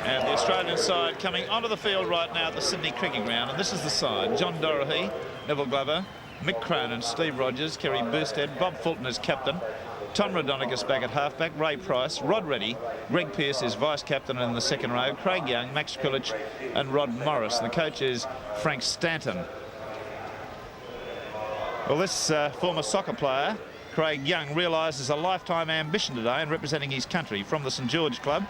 And the Australian side coming onto the field right now at the Sydney Cricket Ground. And this is the side. John Dorahy, Neville Glover, Mick Cronin, Steve Rogers, Kerry Boosted, Bob Fulton as captain. Tom Raudonikis back at halfback, Ray Price, Rod Reddy, Greg Pearce is vice-captain in the second row, Craig Young, Max Krilich and Rod Morris. The coach is Frank Stanton. Well, this former soccer player, Craig Young, realises a lifetime ambition today in representing his country from the St George Club.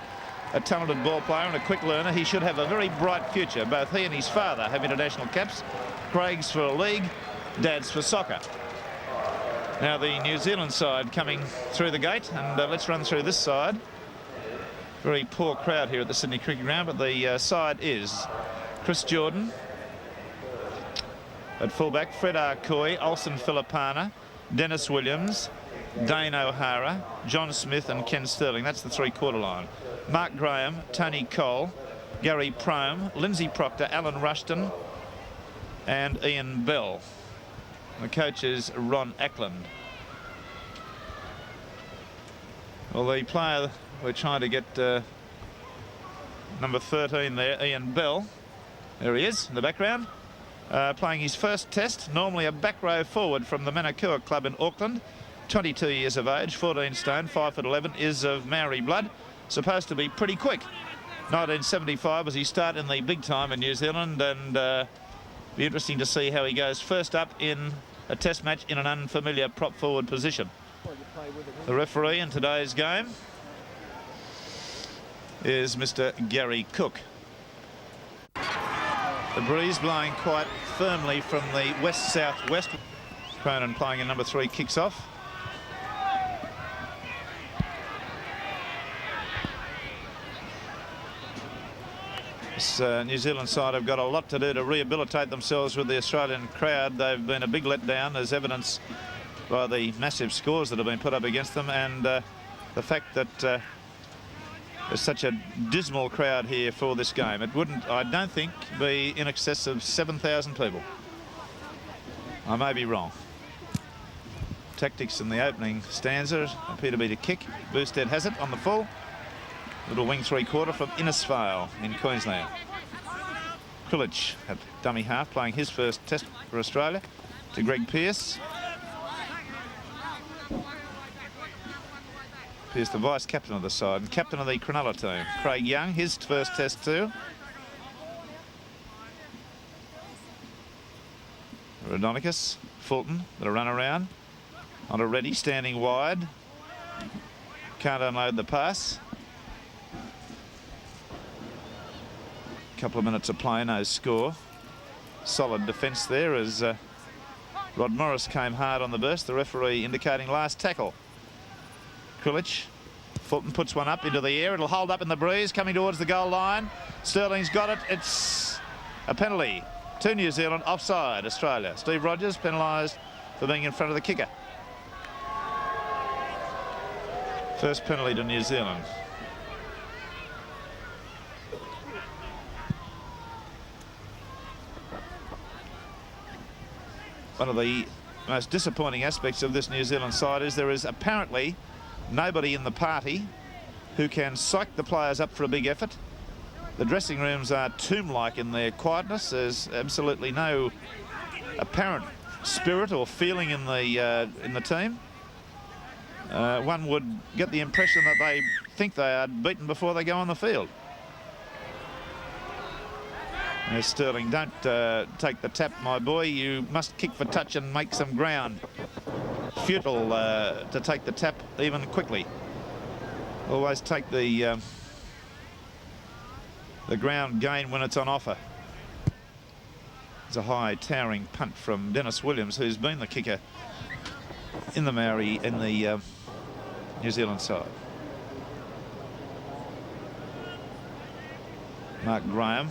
A talented ball player and a quick learner, he should have a very bright future. Both he and his father have international caps. Craig's for a league, Dad's for soccer. Now the New Zealand side coming through the gate, and let's run through this side. Very poor crowd here at the Sydney Cricket Ground, but the side is Chris Jordan at fullback, Fred Arcoy, Olsen Filipana, Dennis Williams, Dane O'Hara, John Smith and Ken Sterling. That's the three-quarter line. Mark Graham, Tony Cole, Gary Prome, Lindsay Proctor, Alan Rushton and Ian Bell. The coach is Ron Ackland. Well, the player we're trying to get number 13 there, Ian Bell. There he is in the background. Playing his first test, normally a back row forward from the Manukau Club in Auckland. 22 years of age, 14 stone, 5'11", is of Maori blood. Supposed to be pretty quick. 1975 was his start in the big time in New Zealand, and be interesting to see how he goes first up in a test match in an unfamiliar prop forward position. The referee in today's game is Mr. Gary Cook. The breeze blowing quite firmly from the west-southwest. Cronin playing in number 3 kicks off. This New Zealand side have got a lot to do to rehabilitate themselves with the Australian crowd. They've been a big letdown, as evidenced by the massive scores that have been put up against them, and the fact that there's such a dismal crowd here for this game. It wouldn't, I don't think, be in excess of 7,000 people. I may be wrong. Tactics in the opening stanza appear to be to kick. Boosted has it on the full. Little wing three-quarter from Innisfail in Queensland. Krilich at dummy half, playing his first test for Australia, to Greg Pearce. Pearce, the vice-captain of the side and captain of the Cronulla team. Craig Young, his first test too. Raudonikis, Fulton, the run around. On a Reddy, standing wide. Can't unload the pass. Couple of minutes of play, no score. Solid defence there as Rod Morris came hard on the burst. The referee indicating last tackle. Krilich, Fulton puts one up into the air. It'll hold up in the breeze, coming towards the goal line. Sterling's got it. It's a penalty to New Zealand, offside Australia. Steve Rogers penalised for being in front of the kicker. First penalty to New Zealand. One of the most disappointing aspects of this New Zealand side is there is apparently nobody in the party who can psych the players up for a big effort. The dressing rooms are tomb-like in their quietness. There's absolutely no apparent spirit or feeling in the team. One would get the impression that they think they are beaten before they go on the field. There's Sterling, don't take the tap, my boy. You must kick for touch and make some ground. Futile to take the tap even quickly. Always take the ground gain when it's on offer. It's a high towering punt from Dennis Williams, who's been the kicker in the Maori, in the New Zealand side. Mark Graham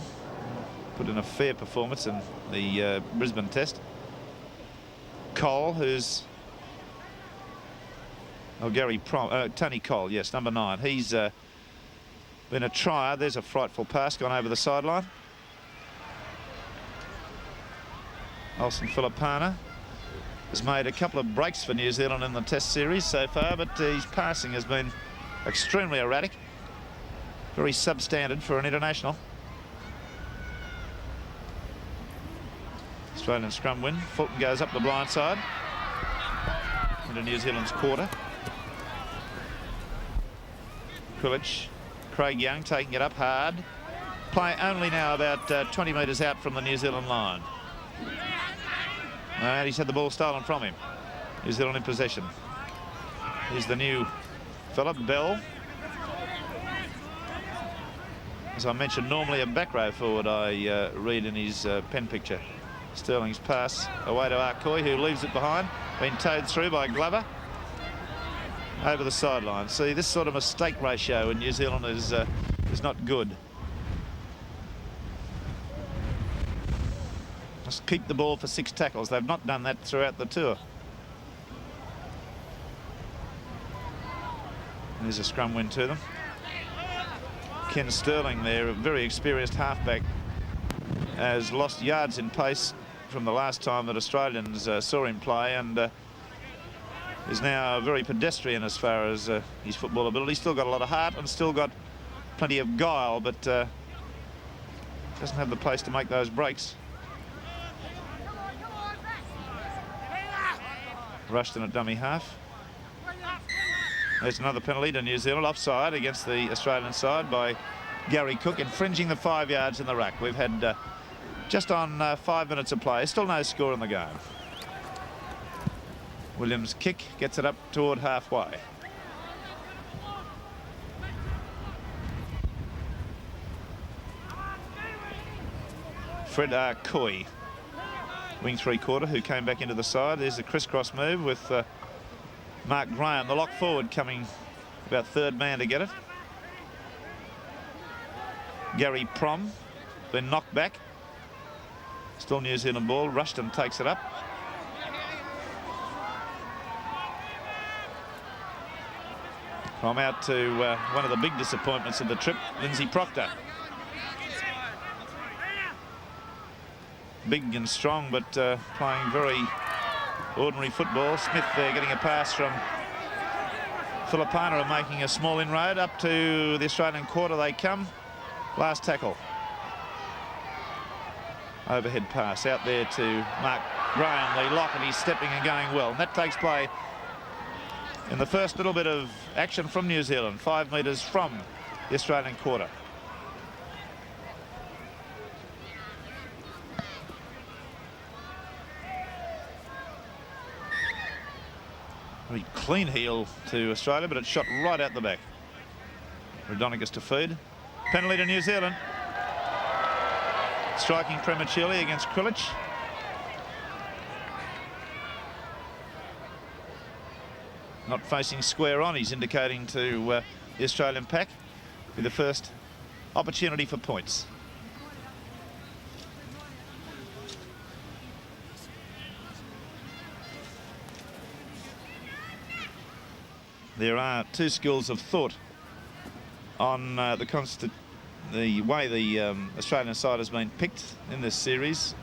put in a fair performance in the Brisbane test. Cole, who's Tony Cole, yes, number 9. He's been a trier. There's a frightful pass gone over the sideline. Olsen Filipana has made a couple of breaks for New Zealand in the test series so far, but his passing has been extremely erratic. Very substandard for an international. Australian scrum win. Fulton goes up the blind side into New Zealand's quarter. Krilich, Craig Young taking it up hard. Play only now about 20 metres out from the New Zealand line. And he's had the ball stolen from him. New Zealand in possession. Here's the new fella, Bell. As I mentioned, normally a back row forward, I read in his pen picture. Sterling's pass away to Arcoy, who leaves it behind. Been towed through by Glover. Over the sideline. See, this sort of mistake ratio in New Zealand is not good. Just keep the ball for 6 tackles. They've not done that throughout the tour. There's a scrum win to them. Ken Sterling there, a very experienced halfback, has lost yards in pace from the last time that Australians saw him play, and is now very pedestrian as far as his football ability. Still got a lot of heart and still got plenty of guile, but doesn't have the pace to make those breaks. Rushton at dummy half. There's another penalty to New Zealand, offside against the Australian side by Gary Cook, infringing the 5 yards in the ruck. We've had just on 5 minutes of play. Still no score in the game. Williams' kick gets it up toward halfway. Fred Arcoy, wing 3/4, who came back into the side. There's a crisscross move with Mark Graham, the lock forward, coming about 3rd man to get it. Gary Prom been knocked back. Still New Zealand ball. Rushton takes it up. Prom out to one of the big disappointments of the trip, Lindsay Proctor. Big and strong, but playing very ordinary football. Smith there getting a pass from Filipana and making a small inroad. Up to the Australian quarter they come. Last tackle. Overhead pass out there to Mark Graham, the lock, and he's stepping and going well. And that takes play in the first little bit of action from New Zealand, 5 metres from the Australian quarter. Very clean heel to Australia, but it's shot right out the back. Raudonikis to feed. Penalty to New Zealand. Striking prematurely against Krilich. Not facing square on, he's indicating to the Australian pack. Be the first opportunity for points. There are 2 schools of thought on the way the Australian side has been picked in this series.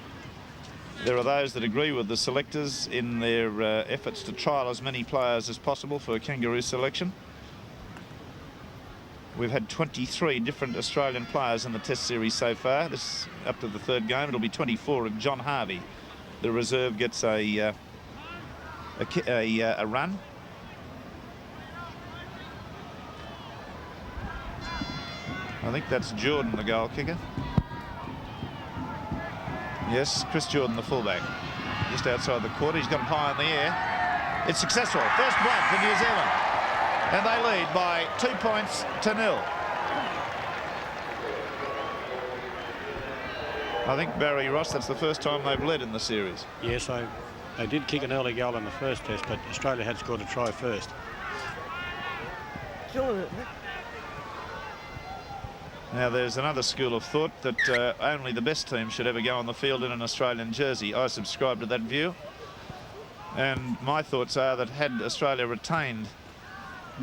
There are those that agree with the selectors in their efforts to trial as many players as possible for a kangaroo selection. We've had 23 different Australian players in the Test series so far. This up to the 3rd game. It'll be 24 if John Harvey, the reserve, gets a run. I think that's Jordan, the goal kicker. Yes, Chris Jordan, the fullback. Just outside the quarter. He's got it high in the air. It's successful. First blood for New Zealand. And they lead by 2 points to 0. I think, Barry Ross, that's the first time they've led in the series. Yes, they did kick an early goal in the first test, but Australia had scored a try first. Now, there's another school of thought that only the best team should ever go on the field in an Australian jersey. I subscribe to that view. And my thoughts are that had Australia retained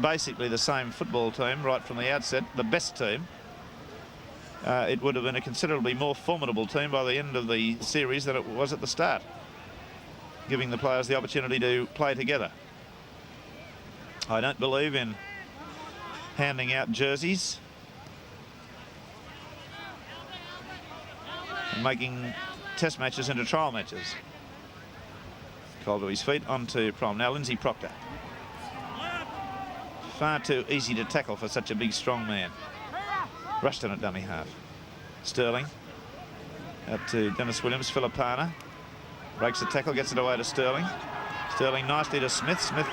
basically the same football team right from the outset, the best team, it would have been a considerably more formidable team by the end of the series than it was at the start, giving the players the opportunity to play together. I don't believe in handing out jerseys. making test matches into trial matches. Cole to his feet, on to Prom. Now Lindsay Proctor. Far too easy to tackle for such a big, strong man. Rushton at dummy half. Sterling. Out to Dennis Williams. Filipana. Breaks the tackle, gets it away to Sterling. Sterling nicely to Smith. Smith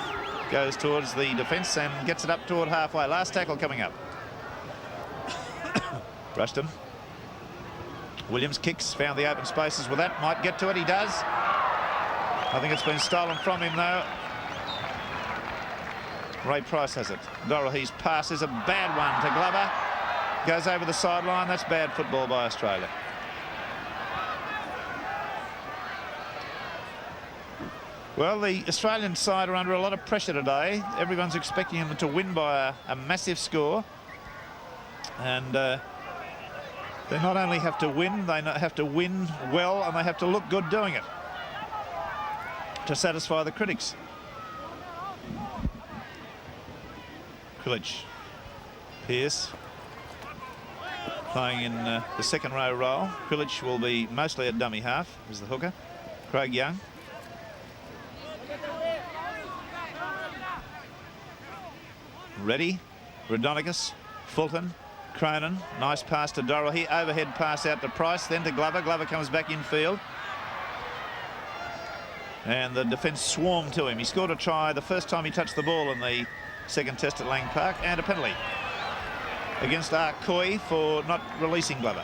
goes towards the defence and gets it up toward halfway. Last tackle coming up. Rushton. Williams kicks, found the open spaces with that. Might get to it, he does. I think it's been stolen from him though. Ray Price has it. Dorohee's pass is a bad one to Glover. Goes over the sideline. That's bad football by Australia. Well, the Australian side are under a lot of pressure today. Everyone's expecting them to win by a massive score. And they not only have to win, they have to win well, and they have to look good doing it to satisfy the critics. Krilich. Pearce playing in the second row role. Krilich will be mostly at dummy half as the hooker. Craig Young. Ready. Rhodonicus. Fulton. Cronin. Nice pass to Dorohee. Overhead pass out to Price, then to Glover. Glover comes back infield. And the defence swarmed to him. He scored a try the first time he touched the ball in the second test at Lang Park, and a penalty against Arcoy for not releasing Glover.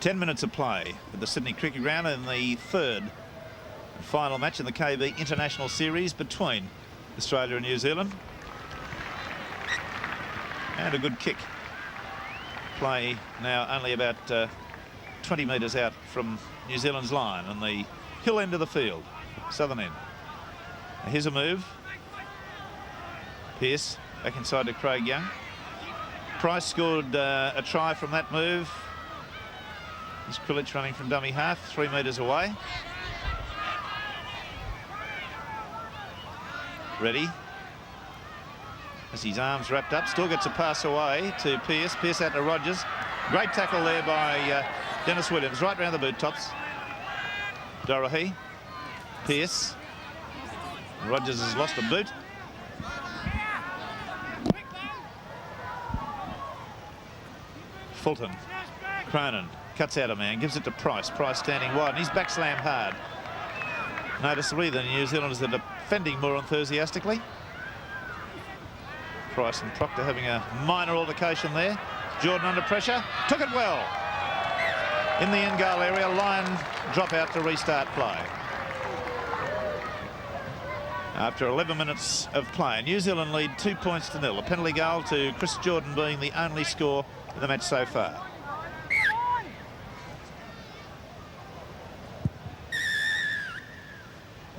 Ten minutes of play at the Sydney Cricket Ground in the third and final match in the KB International Series between Australia and New Zealand. And a good kick. Play now only about 20 metres out from New Zealand's line on the hill end of the field, southern end. Here's a move. Pearce back inside to Craig Young. Price scored a try from that move. There's Krilich running from dummy half, 3 metres away. Ready. As his arms wrapped up, still gets a pass away to Pearce. Pearce out to Rogers. Great tackle there by Dennis Williams, right round the boot tops. Dorohee. Pearce. Rogers has lost a boot. Fulton. Cronin cuts out a man, gives it to Price. Price standing wide, and he's back slammed hard. Noticeably, the New Zealanders are defending more enthusiastically. Price and Proctor having a minor altercation there. Jordan under pressure, took it well. In the end goal area, line drop out to restart play. After 11 minutes of play, New Zealand lead 2 points to nil. A penalty goal to Chris Jordan being the only score in the match so far.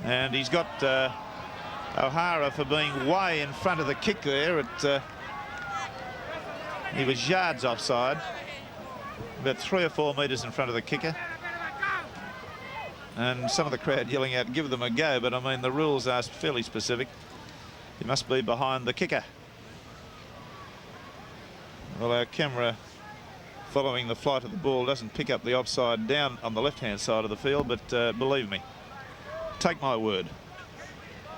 And he's got O'Hara for being way in front of the kick there. He was yards offside, about 3 or 4 metres in front of the kicker. And some of the crowd yelling out, give them a go, but I mean the rules are fairly specific. He must be behind the kicker. Well, our camera following the flight of the ball doesn't pick up the offside down on the left-hand side of the field, but believe me, take my word,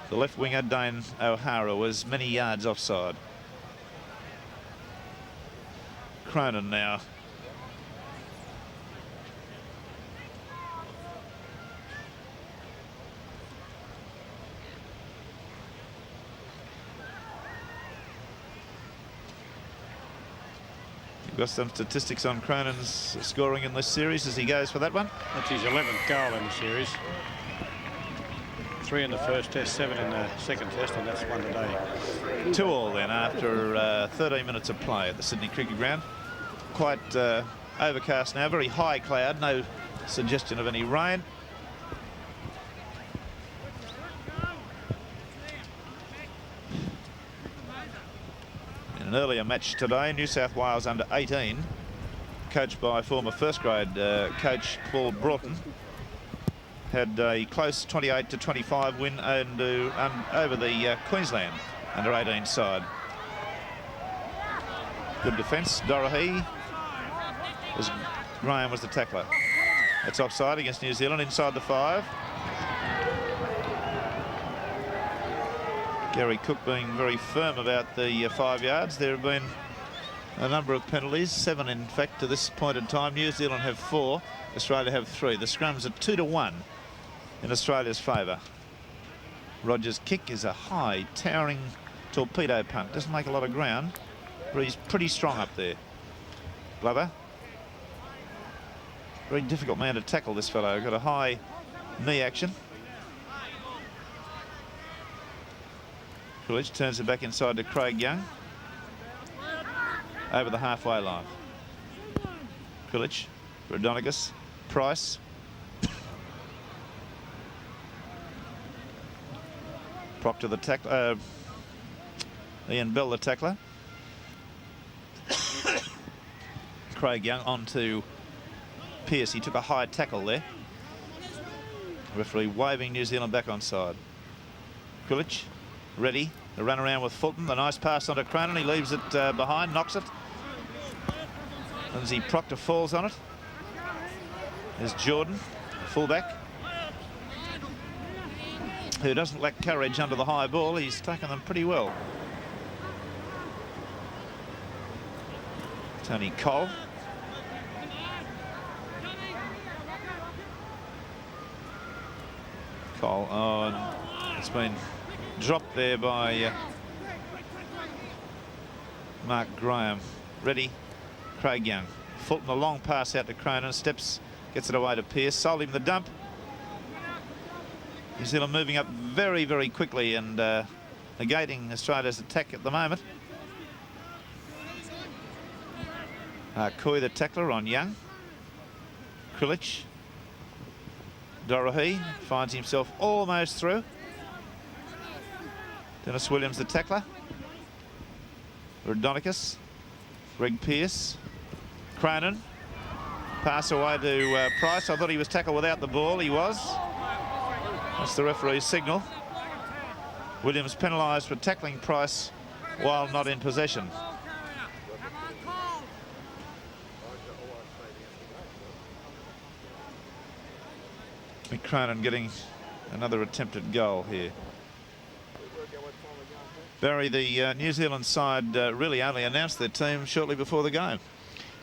the left winger Dane O'Hara was many yards offside. Cronin now. We've got some statistics on Cronin's scoring in this series as he goes for that one. That's his 11th goal in the series. 3 in the first test, 7 in the second test, and that's 1 today. 2-2 then after 13 minutes of play at the Sydney Cricket Ground. Quite overcast now, very high cloud, no suggestion of any rain. In an earlier match today, New South Wales under 18, coached by former first grade coach Paul Broughton, had a close 28-25 win over the Queensland under 18 side. Good defence. Dorohee. As Graham was the tackler. It's offside against New Zealand inside the 5. Gary Cook being very firm about the 5 yards. There have been a number of penalties, 7 in fact to this point in time. New Zealand have 4, Australia have 3. The scrums are 2-1 in Australia's favour. Rogers' kick is a high, towering torpedo punt. Doesn't make a lot of ground, but he's pretty strong up there. Glover. Very difficult man to tackle, this fellow. Got a high knee action. Kulich turns it back inside to Craig Young. Over the halfway line. Kulich, Raudonikis, Price. Proctor the tackler. Ian Bell the tackler. Craig Young on to Pearce. He took a high tackle there. Referee waving New Zealand back on side. Kulich ready. The run around with Fulton. The nice pass onto Cronin. He leaves it behind, knocks it. Lindsay Proctor falls on it. There's Jordan, fullback, who doesn't lack courage under the high ball. He's taken them pretty well. Tony Cole. Cole, oh, it's been dropped there by Mark Graham. Ready, Craig Young. Fulton, a long pass out to Cronin, steps, gets it away to Pearce, sold him the dump. New Zealand moving up very, very quickly and negating Australia's attack at the moment. Coy, the tackler on Young. Kulich. Dorohee finds himself almost through. Dennis Williams, the tackler. Raudonikis. Greg Pearce. Cronin. Pass away to Price. I thought he was tackled without the ball. He was. That's the referee's signal. Williams penalised for tackling Price while not in possession. Cronin getting another attempted goal here. Barry, the New Zealand side really only announced their team shortly before the game.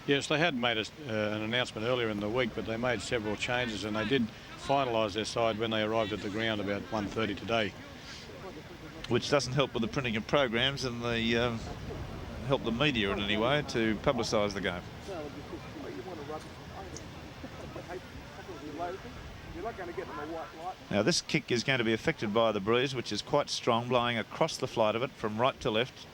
Yes, they had made an announcement earlier in the week, but they made several changes and they did finalise their side when they arrived at the ground about 1:30 today. Which doesn't help with the printing of programs and the help the media in any way to publicise the game. Now this kick is going to be affected by the breeze, which is quite strong, blowing across the flight of it from right to left.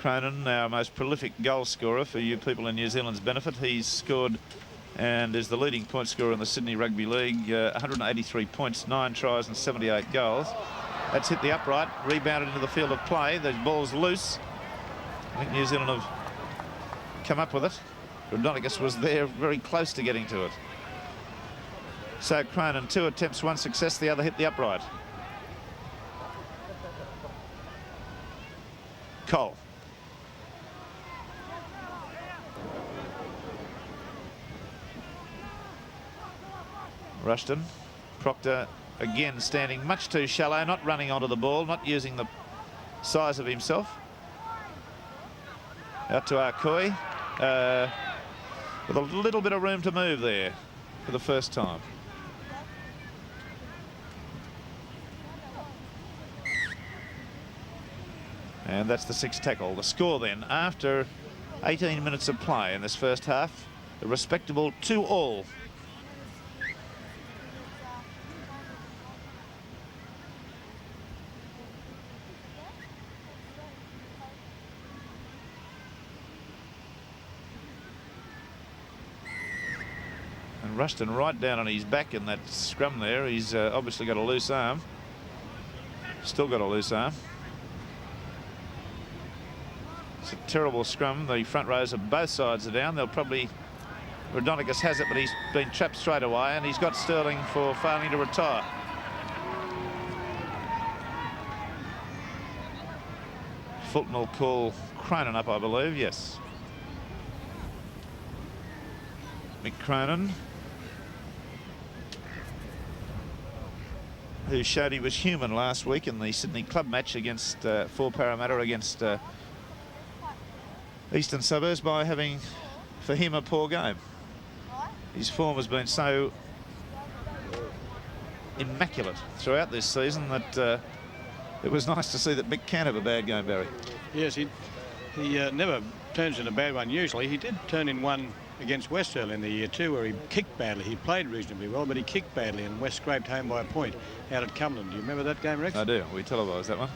Cronin, our most prolific goal scorer for you people in New Zealand's benefit. He's scored and is the leading point scorer in the Sydney Rugby League. 183 points, 9 tries and 78 goals. That's hit the upright, rebounded into the field of play. The ball's loose. I think New Zealand have come up with it. Raudonikis was there very close to getting to it. So Cronin, 2 attempts, 1 success, the other hit the upright. Cole. Rushton. Proctor again standing much too shallow, not running onto the ball, not using the size of himself. Out to Arcoy. With a little bit of room to move there for the first time. And that's the 6th tackle. The score then, after 18 minutes of play in this first half, a respectable 2-2. And Rushton right down on his back in that scrum there. He's obviously got a loose arm. Still got a loose arm. It's a terrible scrum. The front rows of both sides are down. They'll probably... Raudonikis has it, but he's been trapped straight away, and he's got Sterling for failing to retire. Fulton will call Cronin up, I believe. Yes. Mick Cronin, who showed he was human last week in the Sydney Club match against for Parramatta against Eastern Suburbs by having, for him, a poor game. His form has been so immaculate throughout this season that it was nice to see that Mick can have a bad game, Barry. Yes, he never turns in a bad one usually. He did turn in one against West early in the year too, where he kicked badly. He played reasonably well, but he kicked badly, and West scraped home by a point out at Cumberland. Do you remember that game, Rex? I do. We televised that one.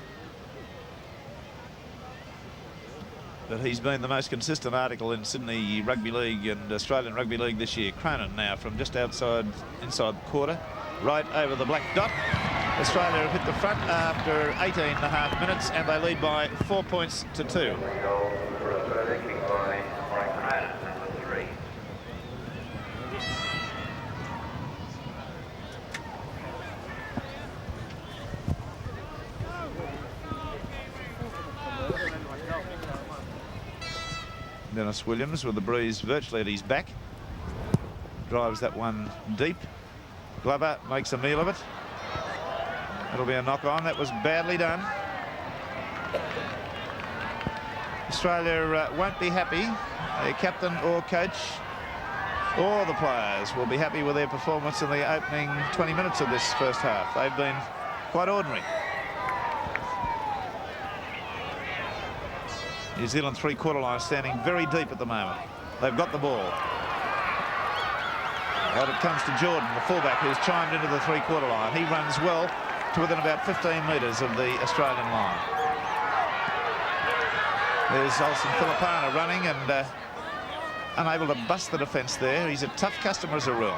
But he's been the most consistent article in Sydney Rugby League and Australian Rugby League this year. Cronin now from just inside the quarter, right over the black dot. Australia have hit the front after 18.5 minutes, and they lead by 4 points to 2. Dennis Williams with the breeze virtually at his back. Drives that one deep. Glover makes a meal of it. It'll be a knock on. That was badly done. Australia won't be happy. Their captain or coach or the players will be happy with their performance in the opening 20 minutes of this first half. They've been quite ordinary. New Zealand three-quarter line standing very deep at the moment. They've got the ball. Out it comes to Jordan, the fullback, who's chimed into the three-quarter line. He runs well to within about 15 metres of the Australian line. There's Olsen Filipana running and unable to bust the defence there. He's a tough customer as a rule.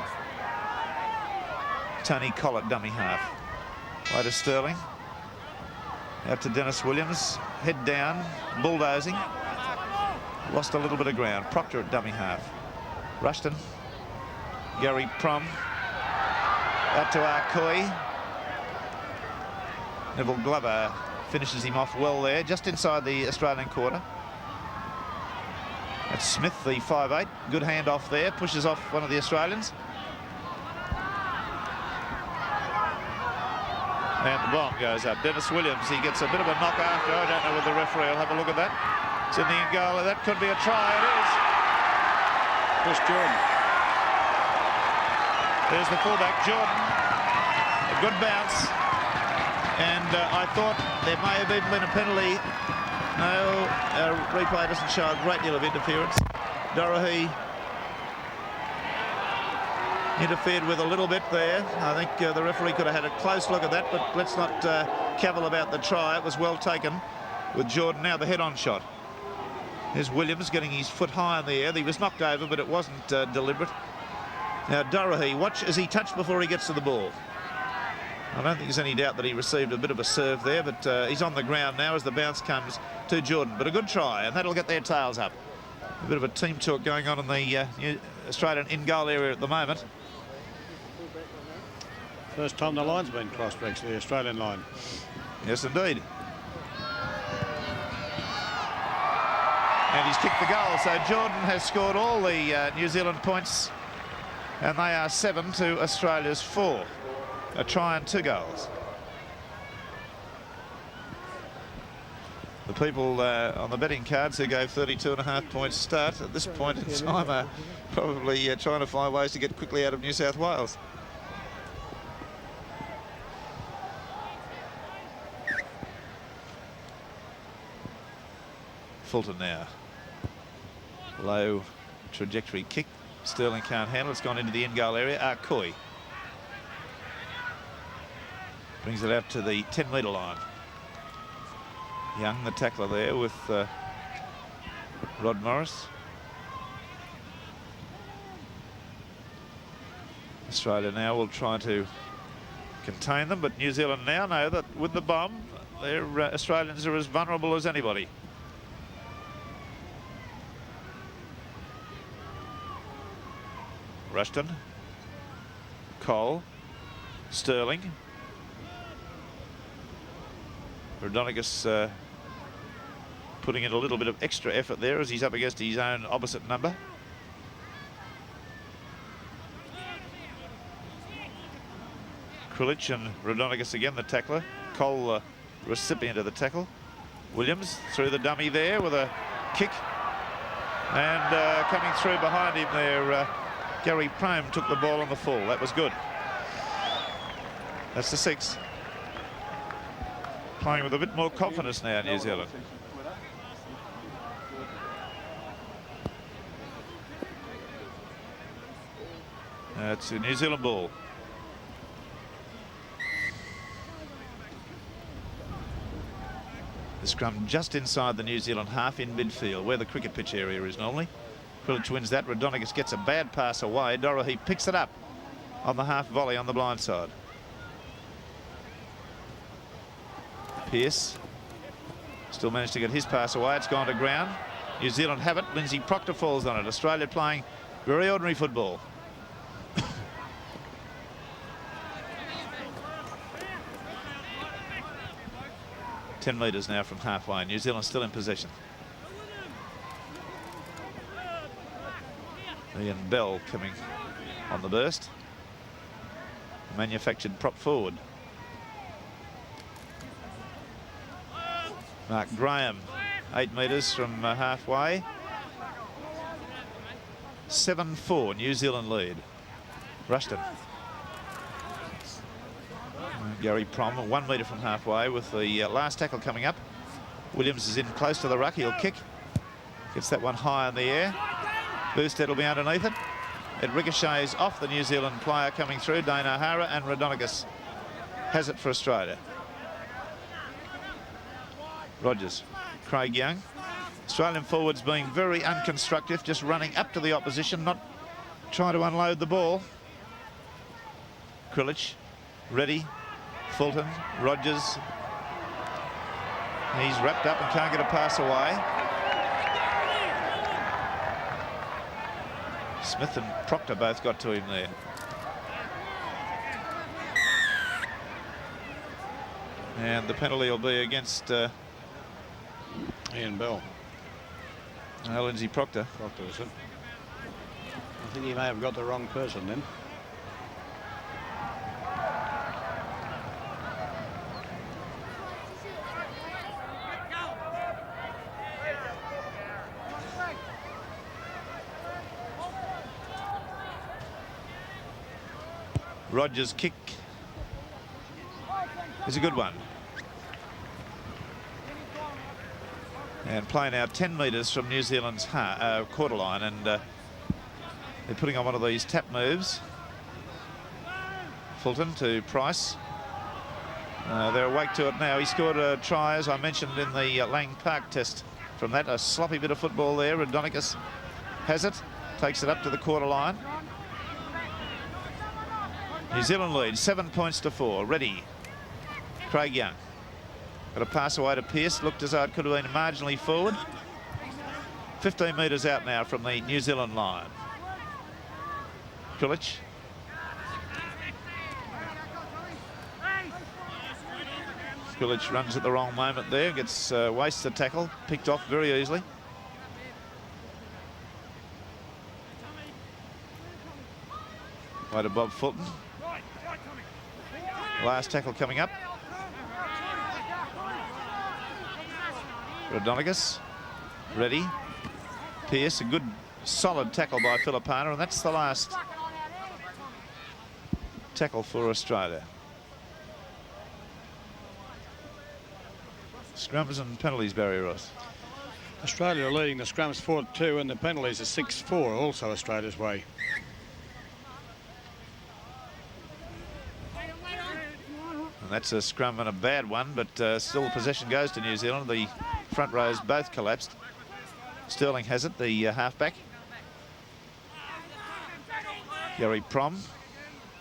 Tony Collett, dummy half. Way to Sterling. Out to Dennis Williams, head down, bulldozing. Lost a little bit of ground. Proctor at dummy half. Rushton, Gary Prom. Out to Arcoy. Neville Glover finishes him off well there, just inside the Australian quarter. That's Smith, the 5'8". Good handoff there, pushes off one of the Australians. And the bomb goes up. Dennis Williams, he gets a bit of a knock after. I don't know whether the referee will have a look at that. It's in the end goal. That could be a try. It is. Chris Jordan. There's the fullback, Jordan. A good bounce. And I thought there may have even been a penalty. No, replay doesn't show a great deal of interference. Dorohey interfered with a little bit there. I think the referee could have had a close look at that, but let's not cavil about the try. It was well taken with Jordan. Now the head-on shot. There's Williams getting his foot high in the air. He was knocked over, but it wasn't deliberate. Now Dorohey, watch as he touched before he gets to the ball. I don't think there's any doubt that he received a bit of a serve there, but he's on the ground now as the bounce comes to Jordan. But a good try, and that'll get their tails up. A bit of a team talk going on in the Australian in-goal area at the moment. First time the line's been crossed, Rex, the Australian line. Yes, indeed. And he's kicked the goal, so Jordan has scored all the New Zealand points, and they are 7 to Australia's 4. A try and 2 goals. The people on the betting cards who gave 32.5 points start at this point in time are probably trying to find ways to get quickly out of New South Wales. Fulton now. Low trajectory kick. Sterling can't handle. It's gone into the end goal area. Arcoy brings it out to the 10-metre line. Young, the tackler there with Rod Morris. Australia now will try to contain them, but New Zealand now know that with the bomb, their Australians are as vulnerable as anybody. Rushton, Cole, Sterling. Rodinicus putting in a little bit of extra effort there as he's up against his own opposite number. Krilic and Rodinicus again, the tackler. Cole, the recipient of the tackle. Williams through the dummy there with a kick. And coming through behind him there, Gary Prome took the ball on the full. That was good. That's the 6. Playing with a bit more confidence now, New Zealand. It's a New Zealand ball. The scrum just inside the New Zealand half in midfield, where the cricket pitch area is normally. Krilic wins that. Rodinicus gets a bad pass away. Dorohey picks it up on the half volley on the blind side. Pearce still managed to get his pass away. It's gone to ground. New Zealand have it. Lindsay Proctor falls on it. Australia playing very ordinary football. 10 metres now from halfway. New Zealand still in possession. Ian Bell coming on the burst. Manufactured prop forward. Mark Graham, 8 metres from halfway. 7-4, New Zealand lead. Rushton. Gary Prom, 1 metre from halfway with the last tackle coming up. Williams is in close to the ruck. He'll kick. Gets that one high in the air. Boustead will be underneath it. It ricochets off the New Zealand player coming through, Dane O'Hara, and Rodinicus has it for Australia. Rogers, Craig Young. Australian forwards being very unconstructive, just running up to the opposition, not trying to unload the ball. Krilic, ready. Fulton, Rogers. He's wrapped up and can't get a pass away. Smith and Proctor both got to him there. And the penalty will be against Ian Bell. Lindsay Proctor. Proctor, is it? I think he may have got the wrong person then. Rogers' kick is a good one. And play now 10 metres from New Zealand's quarter line, and they're putting on one of these tap moves. Fulton to Price. They're awake to it now. He scored a try, as I mentioned, in the Lang Park test from that. A sloppy bit of football there. Rodinicus has it, takes it up to the quarter line. New Zealand lead 7 points to 4. Ready. Craig Young. Got a pass away to Pearce. Looked as though it could have been marginally forward. 15 metres out now from the New Zealand line. Krilic. Krilic runs at the wrong moment there. Gets wastes the tackle. Picked off very easily. Way to Bob Fulton. Last tackle coming up. Rodinicus, ready. Pearce, a good solid tackle by Filipana, and that's the last tackle for Australia. Scrums and penalties, Barry Ross. Australia are leading the scrums 4-2 and the penalties are 6-4, also Australia's way. And that's a scrum and a bad one, but still possession goes to New Zealand. The front rows both collapsed. Sterling has it, the halfback. Gary Prom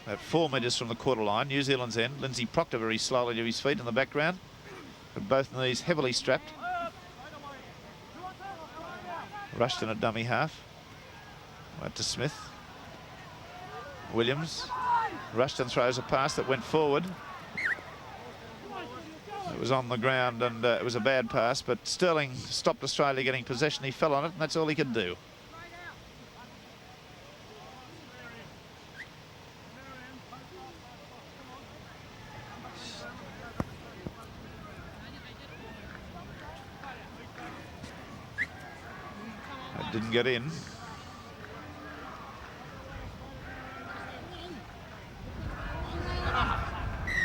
at 4 metres from the quarter line, New Zealand's end. Lindsay Proctor very slowly to his feet in the background, with both knees heavily strapped. Rushton at dummy half. Right to Smith. Williams. Rushton throws a pass that went forward. It was on the ground and it was a bad pass, but Sterling stopped Australia getting possession. He fell on it, and that's all he could do. Didn't get in.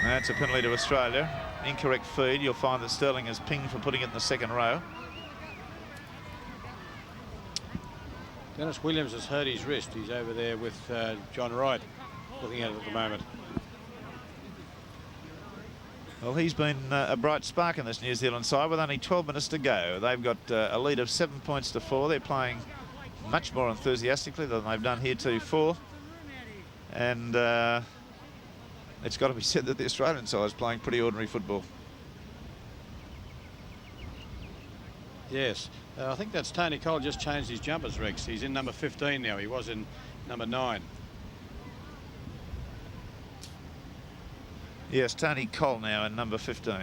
That's a penalty to Australia. Incorrect feed. You'll find that Sterling is pinged for putting it in the second row. Dennis Williams has hurt his wrist. He's over there with John Wright looking at it at the moment. Well, he's been a bright spark in this New Zealand side with only 12 minutes to go. They've got a lead of 7 points to 4. They're playing much more enthusiastically than they've done heretofore. And it's got to be said that the Australian side is playing pretty ordinary football. Yes, I think that's Tony Cole just changed his jumpers, Rex. He's in number 15 now. He was in number 9. Yes, Tony Cole now in number 15.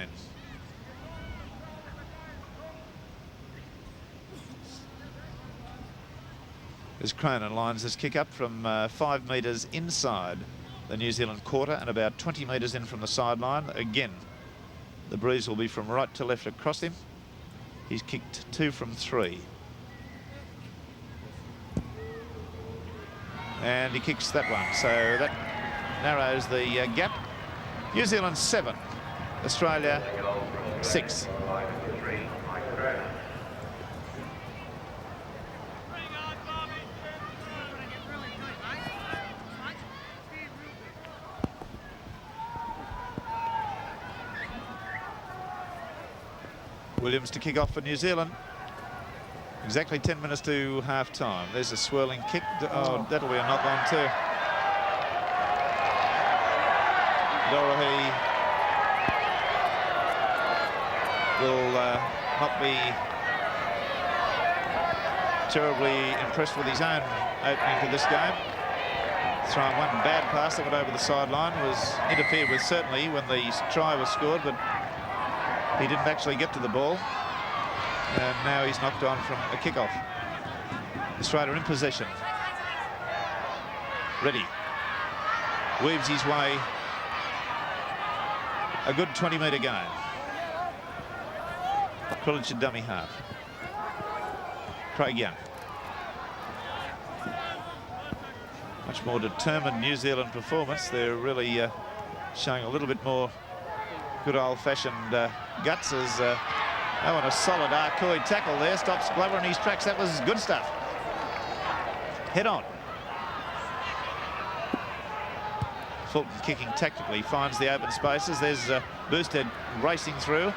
As Cronin lines this kick up from 5 metres inside the New Zealand quarter and about 20 metres in from the sideline. Again, the breeze will be from right to left across him. He's kicked 2 from 3. And he kicks that one, so that narrows the gap. New Zealand 7, Australia 6. Williams to kick off for New Zealand. Exactly 10 minutes to half time. There's a swirling kick. Oh, that'll be a knock on too. Dorahy will not be terribly impressed with his own opening for this game. Throwing one bad pass that went over the sideline, was interfered with certainly when the try was scored, but he didn't actually get to the ball. And now he's knocked on from a kick-off. Australia in possession. Ready. Weaves his way a good 20-metre gain. Pulitzer dummy half. Craig Young. Much more determined New Zealand performance. They're really showing a little bit more good old-fashioned guts as oh, and a solid Arcoy tackle there. Stops Glover in his tracks. That was good stuff. Head on. Fulton kicking tactically, finds the open spaces. There's Boosted racing through.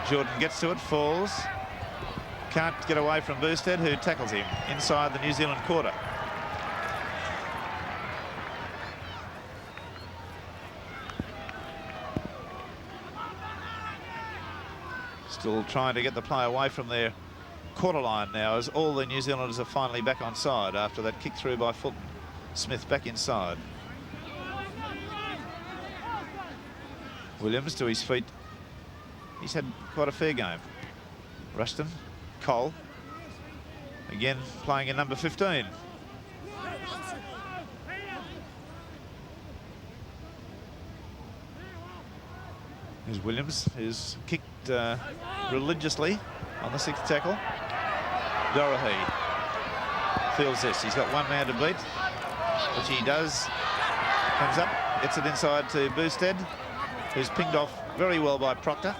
Jordan gets to it, falls. Can't get away from Boosted, who tackles him inside the New Zealand quarter. Still trying to get the play away from their quarter line now, as all the New Zealanders are finally back on side after that kick through by Fulton. Smith back inside. Williams to his feet. He's had quite a fair game. Rushton, Cole, again playing in number 15. Here's Williams, who's kicked religiously on the 6th tackle. Dorahy feels this. He's got one man to beat, which he does. Comes up, gets it inside to Boosted, who's pinged off very well by Proctor.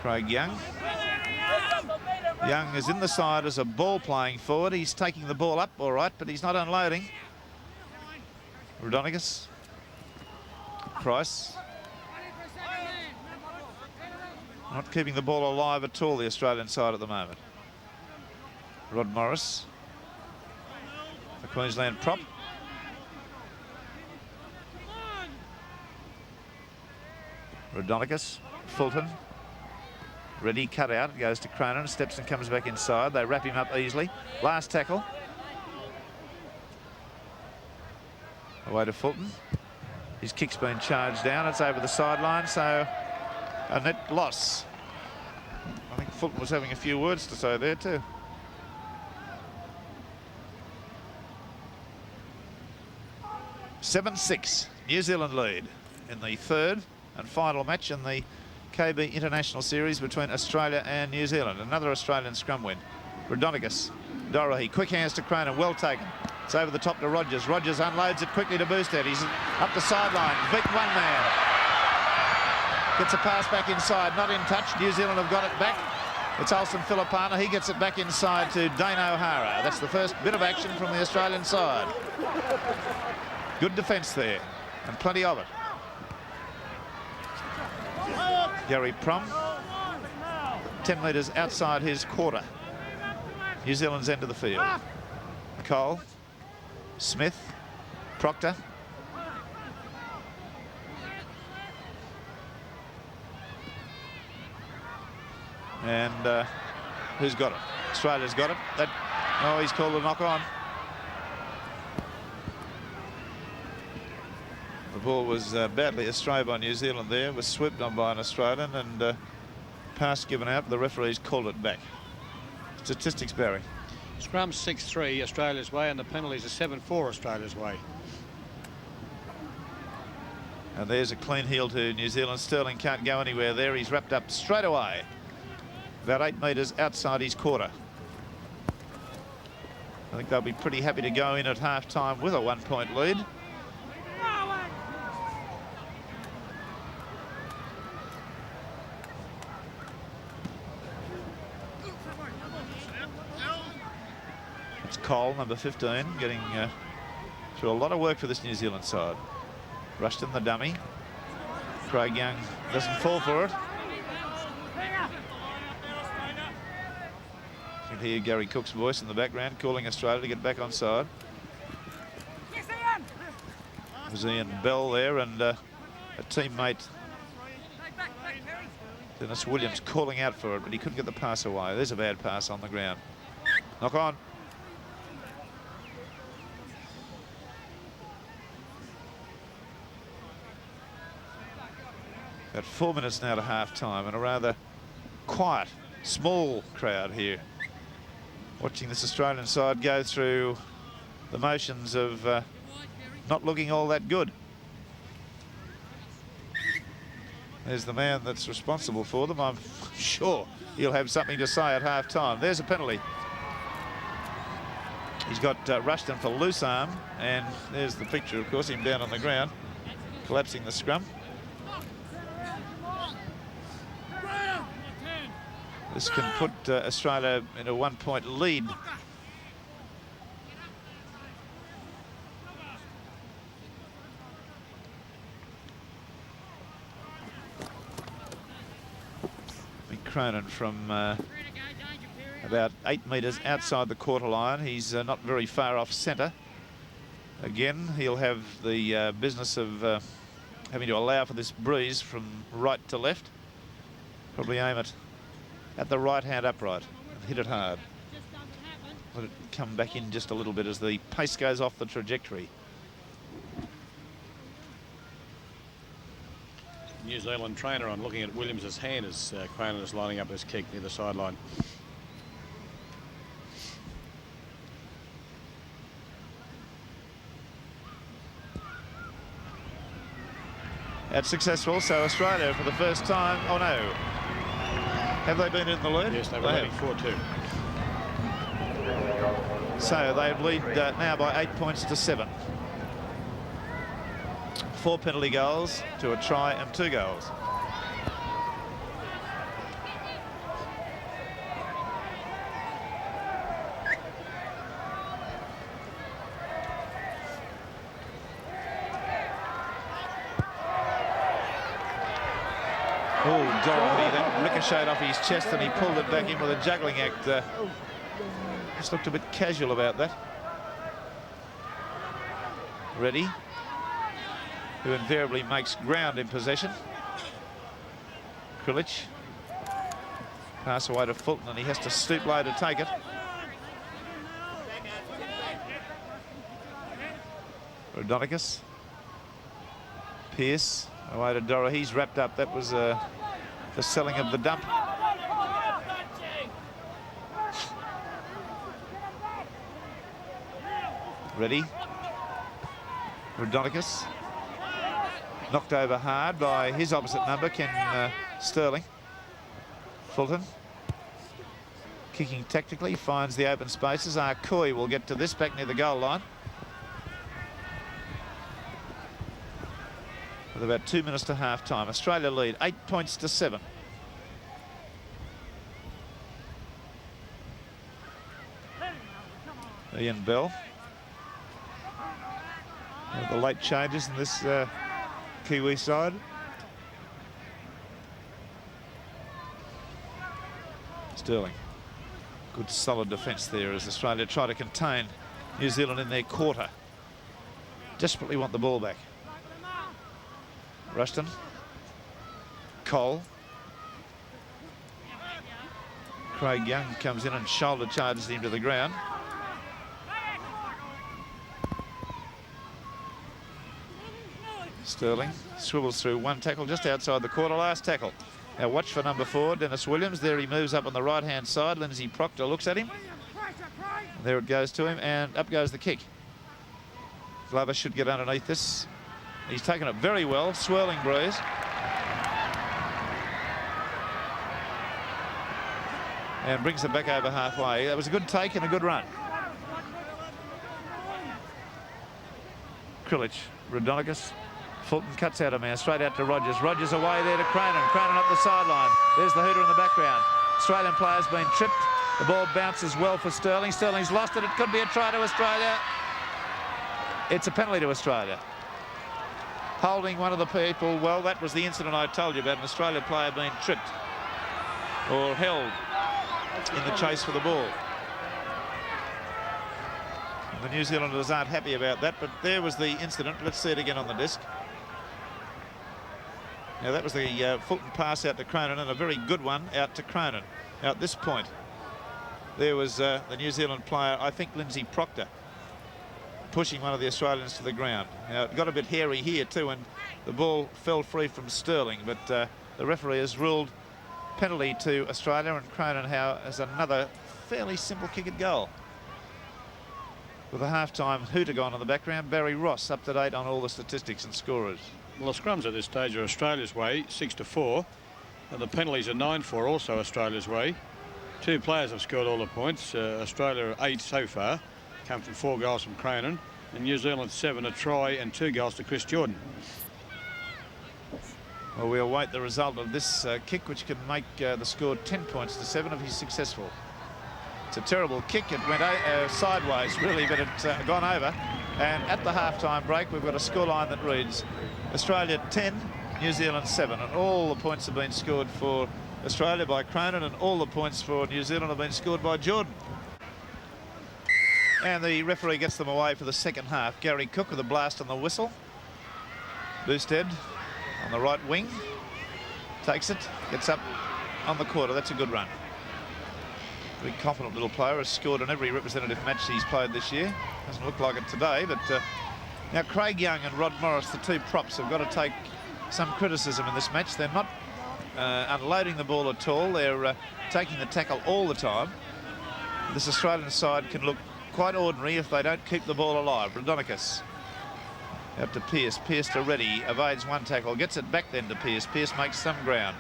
Craig Young. Young is in the side as a ball playing forward. He's taking the ball up all right, but he's not unloading. Rodonicus. Price. Not keeping the ball alive at all, the Australian side at the moment. Rod Morris, the Queensland prop. Rodonicus, Fulton. Ready, cut out, it goes to Cronin, steps and comes back inside. They wrap him up easily. Last tackle. Away to Fulton. His kick's been charged down. It's over the sideline, so a net loss. I think Fulton was having a few words to say there too. Seven-6, New Zealand lead in the third. and final match in the KB International Series between Australia and New Zealand. Another Australian scrum win. Raudonikis, Dorahy, quick hands to Cronin, well taken. It's over the top to Rogers. Rogers unloads it quickly to Boustead. He's up the sideline. Vic one man. Gets a pass back inside, not in touch. New Zealand have got it back. It's Olsen Filipana. He gets it back inside to Dane O'Hara. That's the first bit of action from the Australian side. Good defence there, and plenty of it. Gary Prum, 10 metres outside his quarter. New Zealand's end of the field. Cole, Smith, Proctor. And who's got it? Australia's got it. Oh, he's called a knock on. The ball was badly astray by New Zealand there. Was swooped on by an Australian, and pass given out. The referees called it back. Statistics, Barry. Scrum 6-3 Australia's way, and the penalties are 7-4 Australia's way. And there's a clean heel to New Zealand. Sterling can't go anywhere there. He's wrapped up straight away. About 8 metres outside his quarter. I think they'll be pretty happy to go in at half-time with a 1-point lead. It's Cole, number 15, getting through a lot of work for this New Zealand side. Rushton, the dummy. Craig Young doesn't fall for it. You can hear Gary Cook's voice in the background calling Australia to get back on side. There's Ian Bell there, and a teammate, Dennis Williams, calling out for it, but he couldn't get the pass away. There's a bad pass on the ground. Knock on. About 4 minutes now to half-time, and a rather quiet, small crowd here watching this Australian side go through the motions of not looking all that good. There's the man that's responsible for them. I'm sure he'll have something to say at half-time. There's a penalty. He's got Rushton for loose arm, and there's the picture, of course, him down on the ground, collapsing the scrum. This can put Australia in a 1-point lead. Cronin from about 8 metres outside the quarter line. He's not very far off centre. Again, he'll have the business of having to allow for this breeze from right to left. Probably aim it at the right-hand upright and hit it hard. Let it come back in just a little bit as the pace goes off the trajectory. New Zealand trainer on looking at Williams's hand as Cronin is lining up his kick near the sideline. That's successful, so Australia for the first time. Oh no. Have they been in the lead? Yes, they were leading 4-2. So they lead now by 8 points to 7. 4 penalty goals to a try and 2 goals. Oh, Dorahy, that ricocheted off his chest and he pulled it back in with a juggling act. Just looked a bit casual about that. Ready, who invariably makes ground in possession. Krilich. Pass away to Fulton, and he has to stoop low to take it. Raudonikis. Pearce away to Dora. He's wrapped up. That was the selling of the dump. Ready. Raudonikis. Knocked over hard by his opposite number, Ken Sterling. Fulton. Kicking tactically, finds the open spaces. Arkoi will get to this back near the goal line. With about 2 minutes to half time. Australia lead 8 points to 7. Ian Bell. One of the late changes in this Kiwi side. Sterling. Good solid defence there as Australia try to contain New Zealand in their quarter. Desperately want the ball back. Rushton. Cole. Craig Young comes in and shoulder charges him to the ground. Sterling swivels through one tackle just outside the quarter. Last tackle. Now watch for number 4, Dennis Williams. There he moves up on the right-hand side. Lindsay Proctor looks at him. There it goes to him, and up goes the kick. Glover should get underneath this. He's taken it very well. Swirling breeze. And brings it back over halfway. That was a good take and a good run. Krilich, Rodinicus. Fulton cuts out a man, straight out to Rogers. Rogers away there to Cronin. Cronin up the sideline. There's the hooter in the background. Australian player's been tripped. The ball bounces well for Sterling. Sterling's lost it. It could be a try to Australia. It's a penalty to Australia. Holding one of the people. Well, that was the incident I told you about, an Australian player being tripped or held in the chase for the ball. And the New Zealanders aren't happy about that, but there was the incident. Let's see it again on the disc. Now that was the Fulton pass out to Cronin, and a very good one out to Cronin. Now at this point, there was the New Zealand player, I think Lindsay Proctor, pushing one of the Australians to the ground. Now it got a bit hairy here too, and the ball fell free from Sterling, but the referee has ruled penalty to Australia, and Cronin has another fairly simple kick at goal. With a half-time hooter gone in the background, Barry Ross up to date on all the statistics and scorers. Well, the scrums at this stage are Australia's way, 6-4. And the penalties are 9-4, also Australia's way. 2 players have scored all the points. Australia 8 so far, come from 4 goals from Cronin. And New Zealand 7, a try and 2 goals to Chris Jordan. Well, we'll wait the result of this kick, which can make the score 10 points to 7 if he's successful. It's a terrible kick. It went sideways, really, but it's gone over. And at the half-time break, we've got a scoreline that reads Australia 10, New Zealand 7. And all the points have been scored for Australia by Cronin, and all the points for New Zealand have been scored by Jordan. And the referee gets them away for the second half. Gary Cook with a blast on the whistle. Boosted on the right wing. Takes it, gets up on the quarter. That's a good run. Very confident little player, has scored in every representative match he's played this year. Doesn't look like it today, but now Craig Young and Rod Morris, the 2 props, have got to take some criticism in this match. They're not unloading the ball at all. They're taking the tackle all the time. This Australian side can look quite ordinary if they don't keep the ball alive. Rodinicus out to Pearce. Pearce to Reddy, evades one tackle, gets it back then to Pearce. Pearce makes some ground.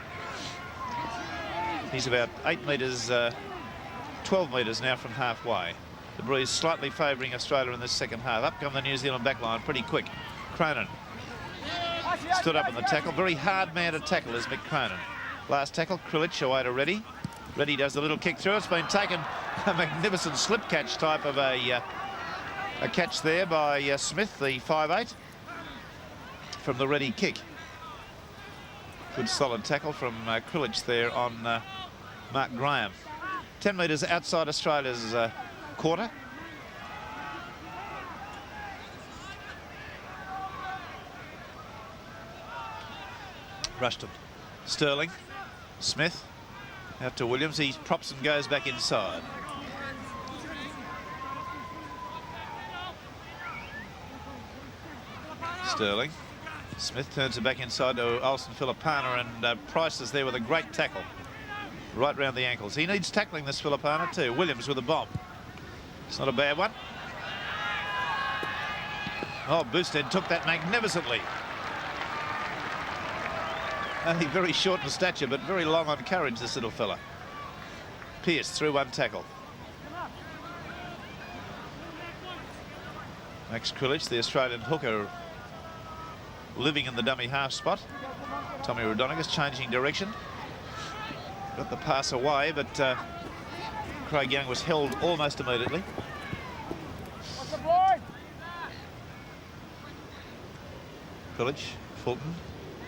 He's about 8 metres, 12 metres now from halfway. The breeze slightly favouring Australia in this second half. Up come the New Zealand back line pretty quick. Cronin stood up in the tackle. Very hard man to tackle is Mick Cronin. Last tackle, Krilich away to Reddy. Reddy does the little kick through. It's been taken, a magnificent slip catch type of a catch there by Smith, the 5'8", from the Reddy kick. Good solid tackle from Krilich there on Mark Graham. 10 metres outside Australia's quarter. Rushton, Sterling, Smith, out to Williams. He props and goes back inside. Sterling, Smith turns it back inside to Olsen Filipana, and Price is there with a great tackle right round the ankles. He needs tackling, this Filipana too. Williams with a bomb. It's not a bad one. Oh, Boosted took that magnificently. only very short in stature, but very long on courage, this little fella. Pearce through one tackle. Max Krilich, the Australian hooker, living in the dummy half spot. Tommy Raudonikis changing direction. Got the pass away, but Craig Young was held almost immediately. Krilich, Fulton,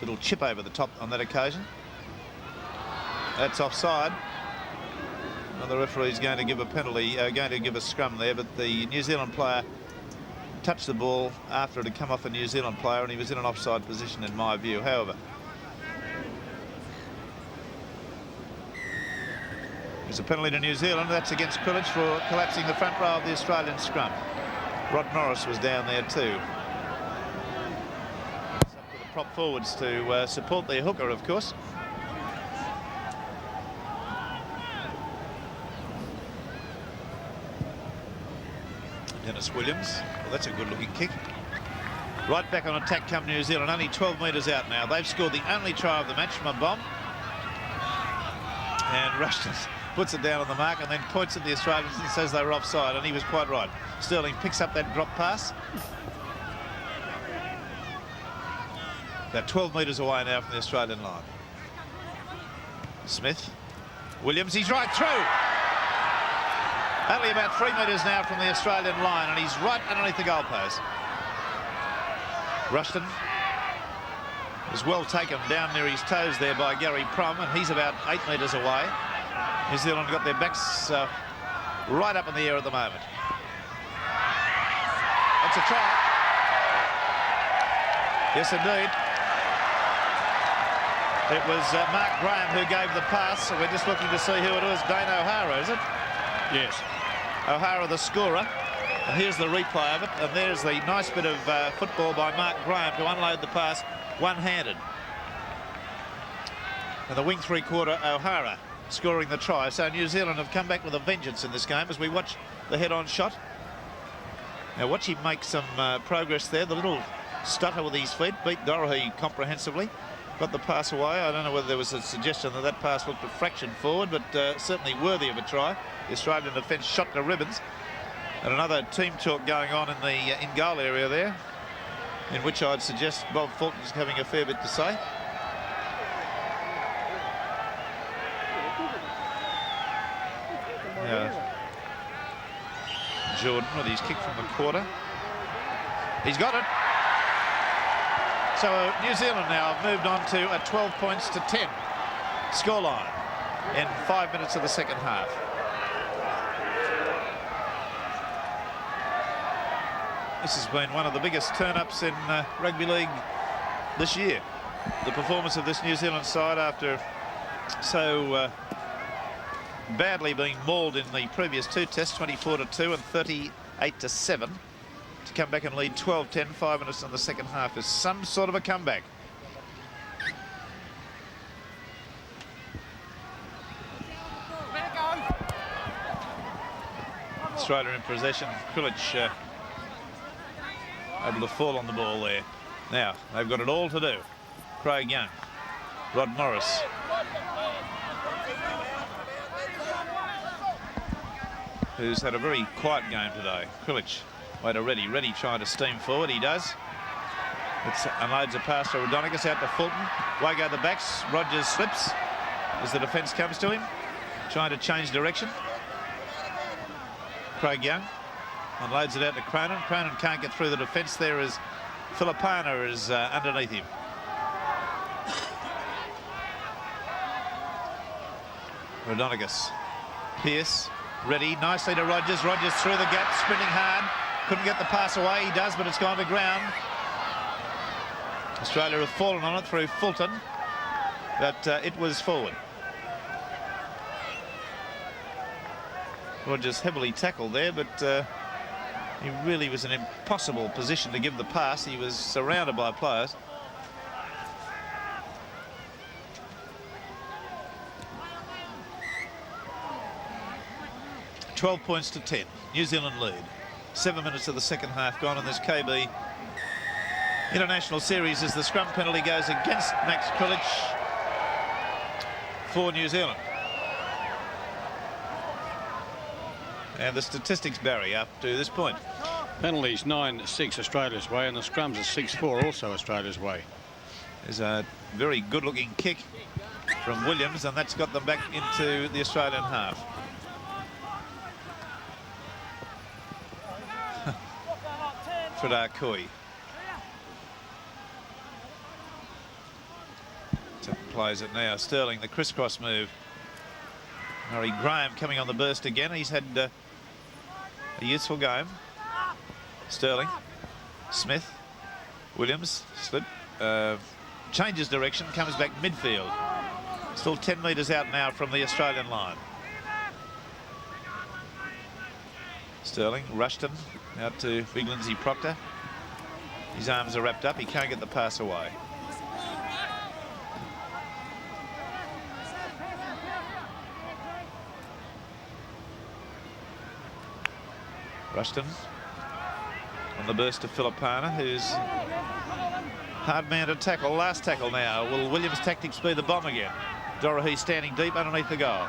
little chip over the top on that occasion. That's offside. Well, the referee's going to give a penalty, going to give a scrum there, but the New Zealand player touched the ball after it had come off a New Zealand player, and he was in an offside position in my view. However, there's a penalty to New Zealand. That's against Krilich for collapsing the front row of the Australian scrum. Rod Norris was down there too. It's up to the prop forwards to support their hooker, of course. Dennis Williams. Well, that's a good-looking kick. Right back on attack come New Zealand. Only 12 metres out now. They've scored the only try of the match from a bomb. And Rushton puts it down on the mark and then points at the Australians and says they were offside, and he was quite right. Sterling picks up that drop pass. About 12 metres away now from the Australian line. Smith. Williams, he's right through. Only about 3 metres now from the Australian line, and he's right underneath the goalpost. Rushton is well taken down near his toes there by Gary Prum, and he's about 8 metres away. New Zealand got their backs right up in the air at the moment. It's a try. Yes, indeed. It was Mark Graham who gave the pass, so we're just looking to see who it was. Dane O'Hara, is it? Yes. O'Hara, the scorer. And here's the replay of it, and there's the nice bit of football by Mark Graham to unload the pass one-handed. And the wing three-quarter O'Hara scoring the try. So New Zealand have come back with a vengeance in this game as we watch the head-on shot. Now watch him make some progress there. The little stutter with his feet beat Dorohey comprehensively. Got the pass away. I don't know whether there was a suggestion that that pass looked a fraction forward, but certainly worthy of a try. The Australian defence shot to ribbons. And another team talk going on in the in-goal area there, in which I'd suggest Bob Fulton's having a fair bit to say. Jordan with his kick from the quarter. He's got it. So New Zealand now have moved on to a 12 points to 10 scoreline in 5 minutes of the second half. This has been one of the biggest turn-ups in rugby league this year. The performance of this New Zealand side after so badly being mauled in the previous two tests, 24-2 and 38-7. To come back and lead 12-10, 5 minutes in the second half is some sort of a comeback. Australia in possession. Krilich able to fall on the ball there. Now they've got it all to do. Craig Young, Rod Norris. Who's had a very quiet game today. Krilich, wait a ready trying to steam forward. He does. It unloads a pass to Raudonikis out to Fulton. Away go the backs. Rogers slips as the defence comes to him, trying to change direction. Craig Young unloads it out to Cronin. Cronin can't get through the defence there as Filipana is underneath him. Raudonikis. Pearce. Ready, nicely to Rogers. Rogers through the gap, sprinting hard. Couldn't get the pass away. He does, but it's gone to ground. Australia have fallen on it through Fulton, but it was forward. Rogers heavily tackled there, but he really was in an impossible position to give the pass. He was surrounded by players. $12 points to 10. New Zealand lead. 7 minutes of the second half gone in this KB International Series as the scrum penalty goes against Max Krilich. for New Zealand. And the statistics, Barry, up to this point. Penalties 9-6 Australia's way, and the scrums are 6-4 also Australia's way. There's a very good-looking kick from Williams, and that's got them back into the Australian half. Fredar Kui. Plays it now. Sterling, the crisscross move. Murray Graham coming on the burst again. He's had a useful game. Sterling, Smith, Williams, slip, changes direction, comes back midfield. Still 10 metres out now from the Australian line. Sterling, Rushton, out to Big Lindsay Proctor. His arms are wrapped up. He can't get the pass away. Rushton on the burst to Filipana, who's hard man to tackle. Last tackle now. Will Williams' tactics be the bomb again? Dorohy standing deep underneath the goal.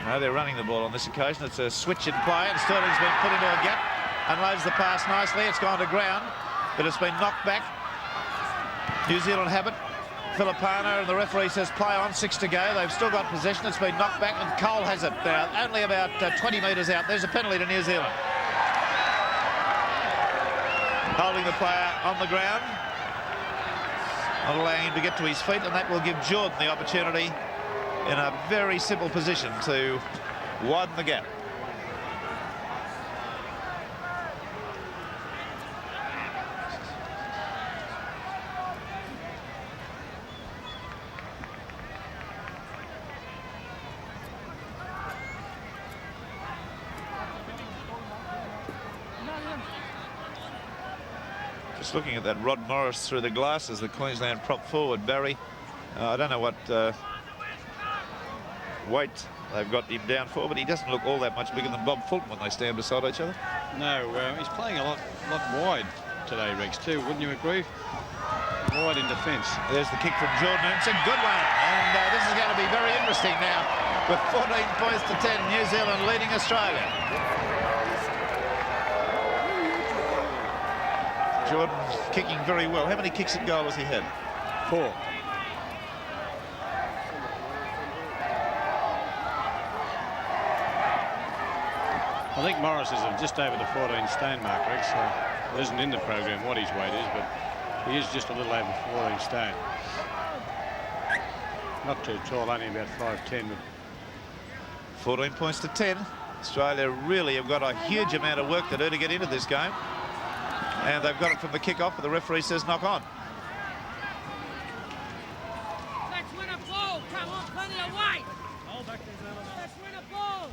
No, they're running the ball on this occasion. It's a switch in play, and Sterling's been put into a gap and loads the pass nicely. It's gone to ground, but it's been knocked back. New Zealand have it. Filipana, and the referee says play on, 6 to go. They've still got possession. It's been knocked back, and Cole has it now, only about 20 metres out. There's a penalty to New Zealand. Holding the player on the ground, not allowing him to get to his feet, and that will give Jordan the opportunity in a very simple position to widen the gap. Just looking at that Rod Morris through the glasses, the Queensland prop forward, Barry. I don't know what weight they've got him down for, but he doesn't look all that much bigger than Bob Fulton when they stand beside each other. No, he's playing a lot wide today, Rex, too. Wouldn't you agree? Wide in defence. There's the kick from Jordan. It's a good one, and this is going to be very interesting now. With 14 points to 10, New Zealand leading Australia. Jordan kicking very well. How many kicks at goal has he had? 4. I think Morris is just over the 14 stone mark, Rex. It isn't in the program what his weight is, but he is just a little over 14 stone. Not too tall, only about 5'10". But 14 points to 10. Australia really have got a huge amount of work to do to get into this game. And they've got it from the kick-off, but the referee says knock on. Let's win a ball. Come on, plenty of weight. Let's win a ball.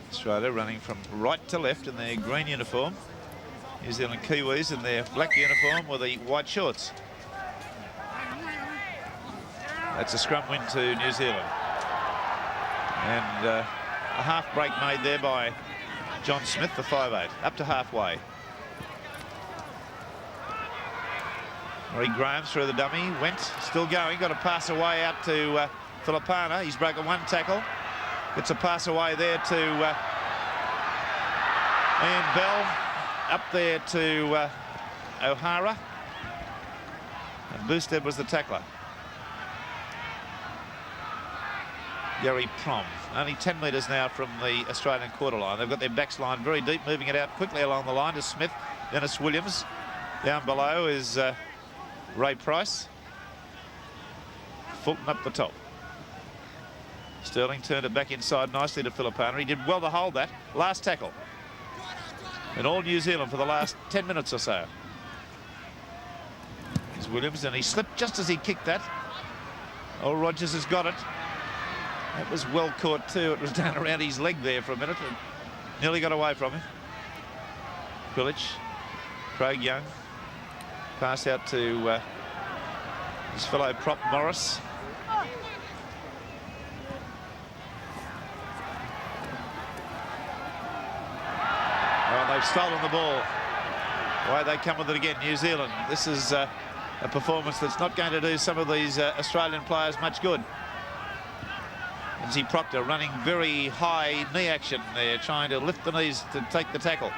Australia running from right to left in their green uniform. New Zealand Kiwis in their black uniform with the white shorts. That's a scrum win to New Zealand. And a half break made there by John Smith, the 5'8", up to halfway. Murray Graham through the dummy, went, still going, got a pass away out to Filipana. He's broken one tackle. Gets a pass away there to Ian Bell, up there to O'Hara. And Boosted was the tackler. Gary Prom, only 10 metres now from the Australian quarter line. They've got their backs line very deep, moving it out quickly along the line to Smith. Dennis Williams. Down below is Ray Price. Fulton up the top. Sterling turned it back inside nicely to Filipana. He did well to hold that. Last tackle. And all New Zealand for the last 10 minutes or so. Here's Williams, and he slipped just as he kicked that. Old Rogers has got it. That was well caught too. It was down around his leg there for a minute and nearly got away from him. Quillich, Craig Young. Pass out to his fellow prop Morris. Oh, they've stolen the ball. Why they come with it again, New Zealand. This is a performance that's not going to do some of these Australian players much good. Lindsay Proctor running very high knee action there, trying to lift the knees to take the tackle.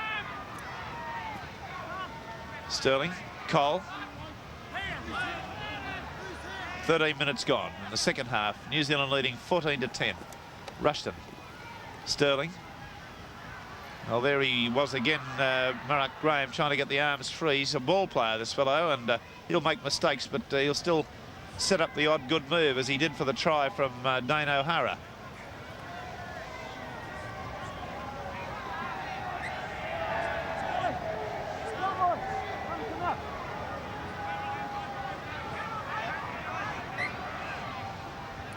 Sterling, Cole. 13 minutes gone in the second half. New Zealand leading 14-10. Rushton, Sterling. Well, there he was again, Murdoch Graham, trying to get the arms free. He's a ball player, this fellow, and he'll make mistakes, but he'll still set up the odd good move, as he did for the try from Dane O'Hara.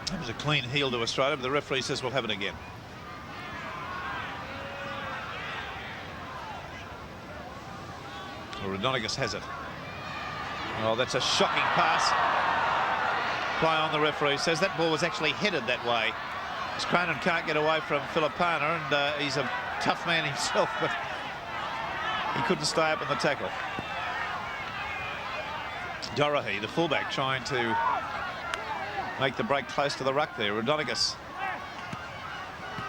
That was a clean heel to Australia, but the referee says we'll have it again. Well, Raudonikis has it. Oh, that's a shocking pass. Play on, the referee says that ball was actually headed that way. As Cronin can't get away from Filipana, and he's a tough man himself, but he couldn't stay up in the tackle. Dorahy, the fullback, trying to make the break close to the ruck there. Raudonikis.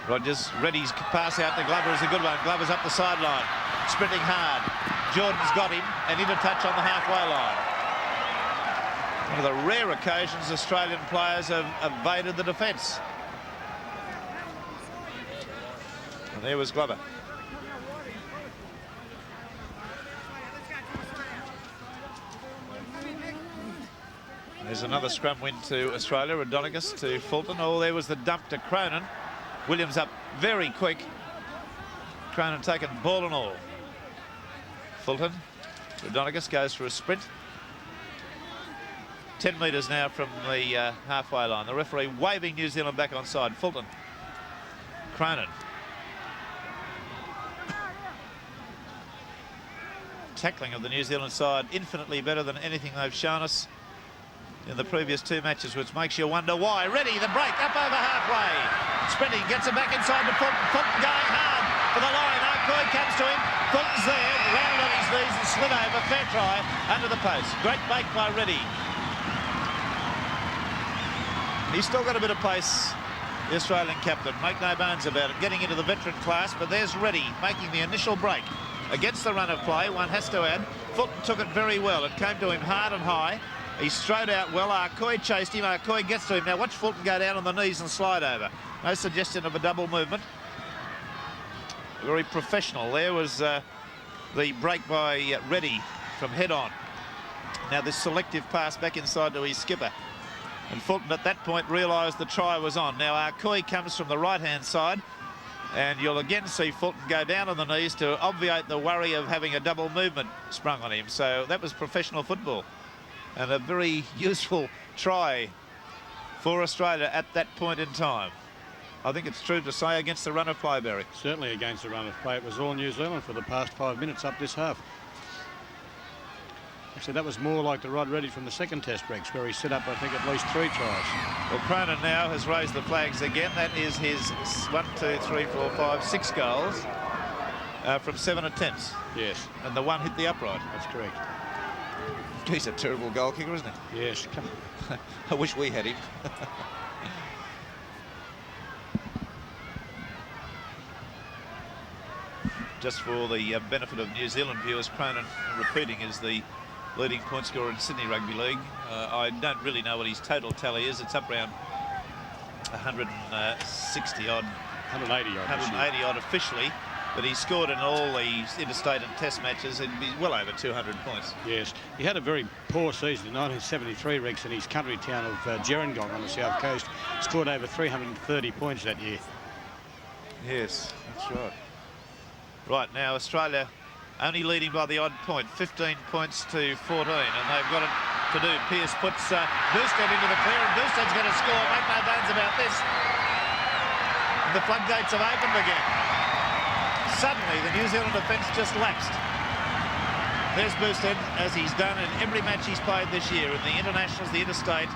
Rogers, Reddy's pass out to Glover is a good one. Glover's up the sideline, sprinting hard. Jordan's got him and into touch on the halfway line. One of the rare occasions Australian players have evaded the defence. And there was Glover. There's another scrum win to Australia. Raudonikis to Fulton. Oh, there was the dump to Cronin. Williams up very quick. Cronin taken ball and all. Fulton. Raudonikis goes for a sprint. 10 metres now from the halfway line. The referee waving New Zealand back on side. Fulton. Cronin. Tackling of the New Zealand side infinitely better than anything they've shown us in the previous two matches, which makes you wonder why. Ready, the break, up over halfway. Sprinting, gets it back inside to Fulton. Fulton going hard for the line. Arcoy comes to him. Fulton's there, round on his knees and slid over. Fair try, under the post. Great bait by Reddy. He's still got a bit of pace, the Australian captain. Make no bones about it. Getting into the veteran class, but there's Reddy making the initial break. Against the run of play, one has to add, Fulton took it very well. It came to him hard and high. He strode out well. Arcoy chased him. Arcoy gets to him. Now watch Fulton go down on the knees and slide over. No suggestion of a double movement. Very professional. There was the break by Reddy from head on. Now this selective pass back inside to his skipper. And Fulton at that point realised the try was on. Now Arcoy comes from the right-hand side. And you'll again see Fulton go down on the knees to obviate the worry of having a double movement sprung on him. So that was professional football. And a very useful try for Australia at that point in time. I think it's true to say against the run of play, Barry. Certainly against the run of play. It was all New Zealand for the past 5 minutes up this half. Actually, that was more like the Rod Reddy from the second test, Rex, where he set up, I think, at least 3 tries. Well, Cronin now has raised the flags again. That is his 1, 2, 3, 4, 5, 6 goals from 7 attempts. Yes. And the one hit the upright. That's correct. He's a terrible goal kicker, isn't he? Yes. I wish we had him. Just for the benefit of New Zealand viewers, Cronin, repeating, is the leading point scorer in Sydney Rugby League. I don't really know what his total tally is. It's up around 160 odd. 180 odd. 180 odd officially. But he scored in all the interstate and test matches. It'd be well over 200 points. Yes. He had a very poor season in 1973, Rex, in his country town of Gerringong on the south coast. Scored over 330 points that year. Yes, that's right. Right, now Australia only leading by the odd point, 15 points to 14, and they've got it to do. Pearce puts Boosted into the clear, and Boosted's going to score. Make no bones about this. And the floodgates have opened again. Suddenly, the New Zealand defence just lapsed. There's Boosted, as he's done in every match he's played this year. In the internationals, the interstate,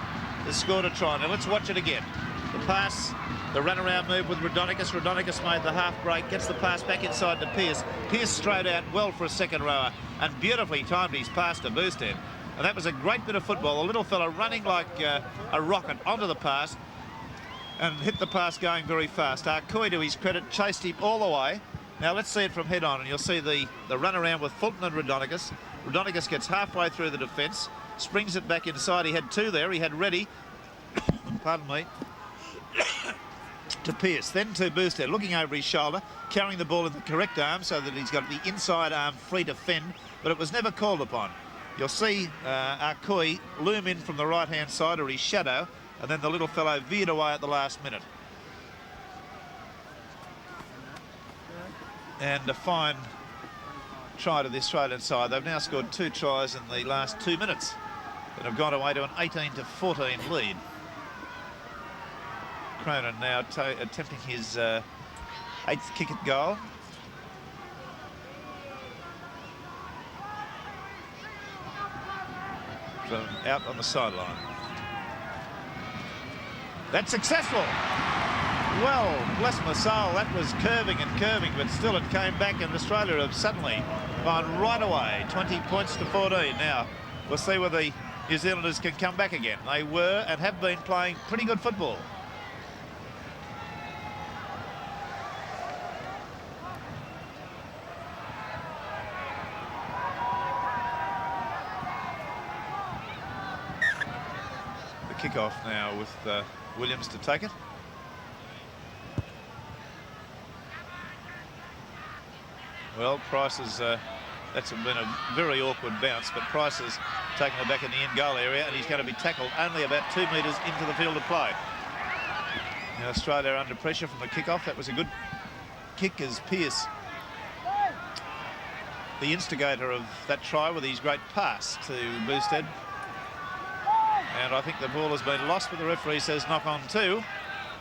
has scored a try. Now let's watch it again. The pass, the run-around move with Raudonikis. Raudonikis made the half break, gets the pass back inside to Pearce. Pearce strode out well for a second rower and beautifully timed his pass to Boosted. And that was a great bit of football. The little fella running like a rocket onto the pass and hit the pass going very fast. Arkoi, to his credit, chased him all the way. Now let's see it from head on, and you'll see the run around with Fulton and Raudonikis. Raudonikis gets halfway through the defence, springs it back inside. He had two there. He had Reddy, pardon me, to Pearce, then to Boosted, looking over his shoulder, carrying the ball in the correct arm so that he's got the inside arm free to fend, but it was never called upon. You'll see Arkoi loom in from the right-hand side, or his shadow, and then the little fellow veered away at the last minute. And a fine try to the Australian side. They've now scored 2 tries in the last 2 minutes and have gone away to an 18-14 lead. Cronin now attempting his 8th kick at goal. From out on the sideline. That's successful. Well, bless my soul, that was curving and curving, but still it came back, and Australia have suddenly gone right away. 20 points to 14. Now, we'll see whether the New Zealanders can come back again. They were and have been playing pretty good football. The kick-off now with Williams to take it. Well, Price has, that's been a very awkward bounce, but Price has taken it back in the end goal area, and he's going to be tackled only about 2 metres into the field of play. Now Australia are under pressure from the kick-off. That was a good kick as Pearce, the instigator of that try with his great pass to Boosted. And I think the ball has been lost, but the referee says knock on 2.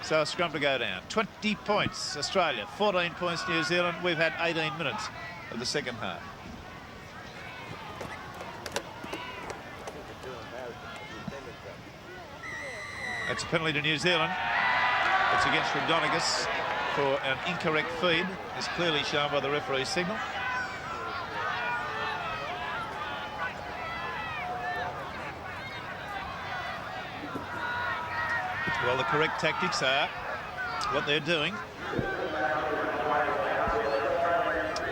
So a scrum to go down. 20 points Australia, 14 points New Zealand. We've had 18 minutes of the second half. That's a penalty to New Zealand. It's against Raudonikis for an incorrect feed, as clearly shown by the referee's signal. Well, the correct tactics are what they're doing.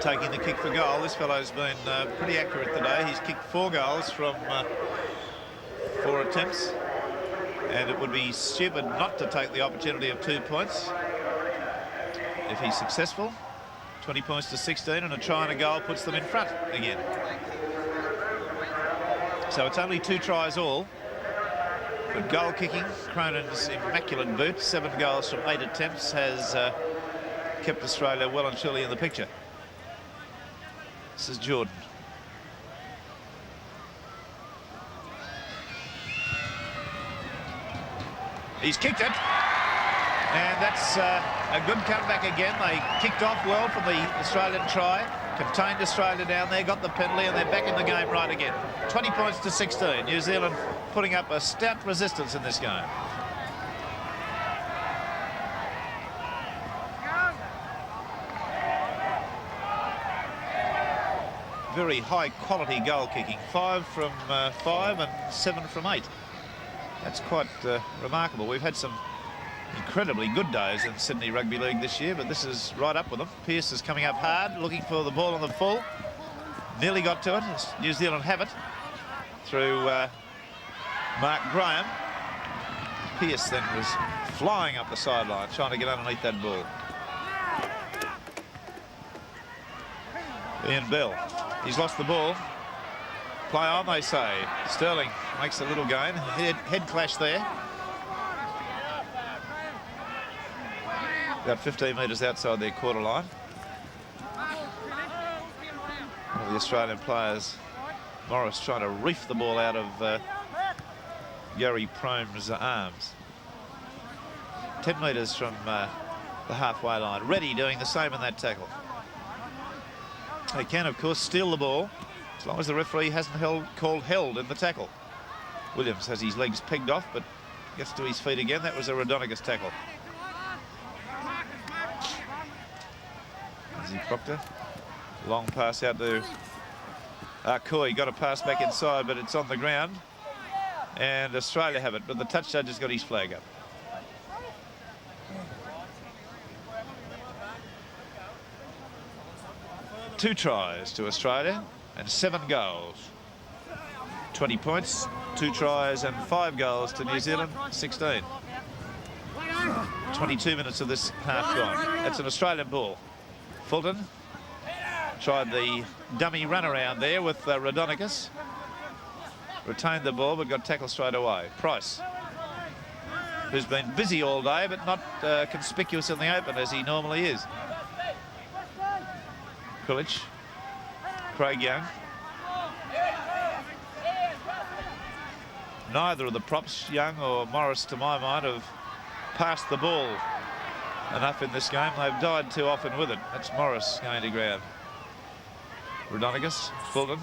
Taking the kick for goal. This fellow's been pretty accurate today. He's kicked 4 goals from 4 attempts. And it would be stupid not to take the opportunity of 2 points if he's successful. 20 points to 16, and a try and a goal puts them in front again. So it's only 2 tries all. But goal kicking, Cronin's immaculate boot, 7 goals from 8 attempts, has kept Australia well and truly in the picture. This is Jordan. He's kicked it, and that's a good comeback again. They kicked off well from the Australian try, contained Australia down there, got the penalty, and they're back in the game right again. 20 points to 16. New Zealand putting up a stout resistance in this game. Very high quality goal kicking. 5 from 5 and 7 from 8. That's quite remarkable. We've had some incredibly good days in Sydney Rugby League this year, but this is right up with them. Pearce is coming up hard, looking for the ball on the full. Nearly got to it. New Zealand have it through Mark Graham. Pearce then was flying up the sideline, trying to get underneath that ball. Ian Bell, he's lost the ball. Play on, they say. Sterling makes a little gain. Head clash there. About 15 metres outside their quarter line. One of the Australian players, Morris, trying to reef the ball out of Gary Prome's arms. 10 metres from the halfway line. Reddy doing the same in that tackle. They can, of course, steal the ball as long as the referee hasn't called held in the tackle. Williams has his legs pegged off, but gets to his feet again. That was a Raudonikis tackle. Izzy Proctor. Long pass out to Coy got a pass back inside, but it's on the ground. And Australia have it, but the touch judge has got his flag up. Two tries to Australia and 7 goals. 20 points, 2 tries and 5 goals to New Zealand, 16. 22 minutes of this half gone. That's an Australian ball. Fulton tried the dummy run around there with Raudonikis. Retained the ball but got tackled straight away. Price, who's been busy all day but not conspicuous in the open as he normally is. Kulich, Craig Young. Neither of the props, Young or Morris, to my mind, have passed the ball enough in this game. They've died too often with it. That's Morris going to ground. Raudonikis, Fulton,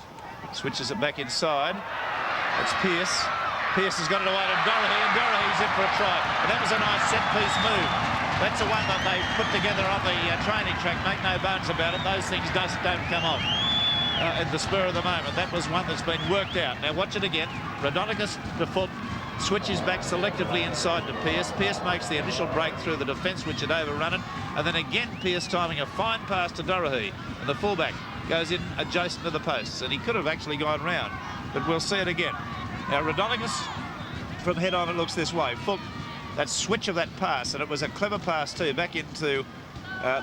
switches it back inside. It's Pearce. Pearce has got it away to Doherty, and Doherty's in for a try. And that was a nice set-piece move. That's the one that they put together on the training track. Make no bones about it. Those things don't come off at the spur of the moment. That was one that's been worked out. Now watch it again. Raudonikis to Fulton. Switches back selectively inside to Pearce. Pearce makes the initial break through the defence, which had overrun it. And then again, Pearce timing a fine pass to Doherty. And the fullback goes in adjacent to the posts. And he could have actually gone round. But we'll see it again. Now, Raudonikis, from head on, it looks this way. Fulton, that switch of that pass, and it was a clever pass too, back into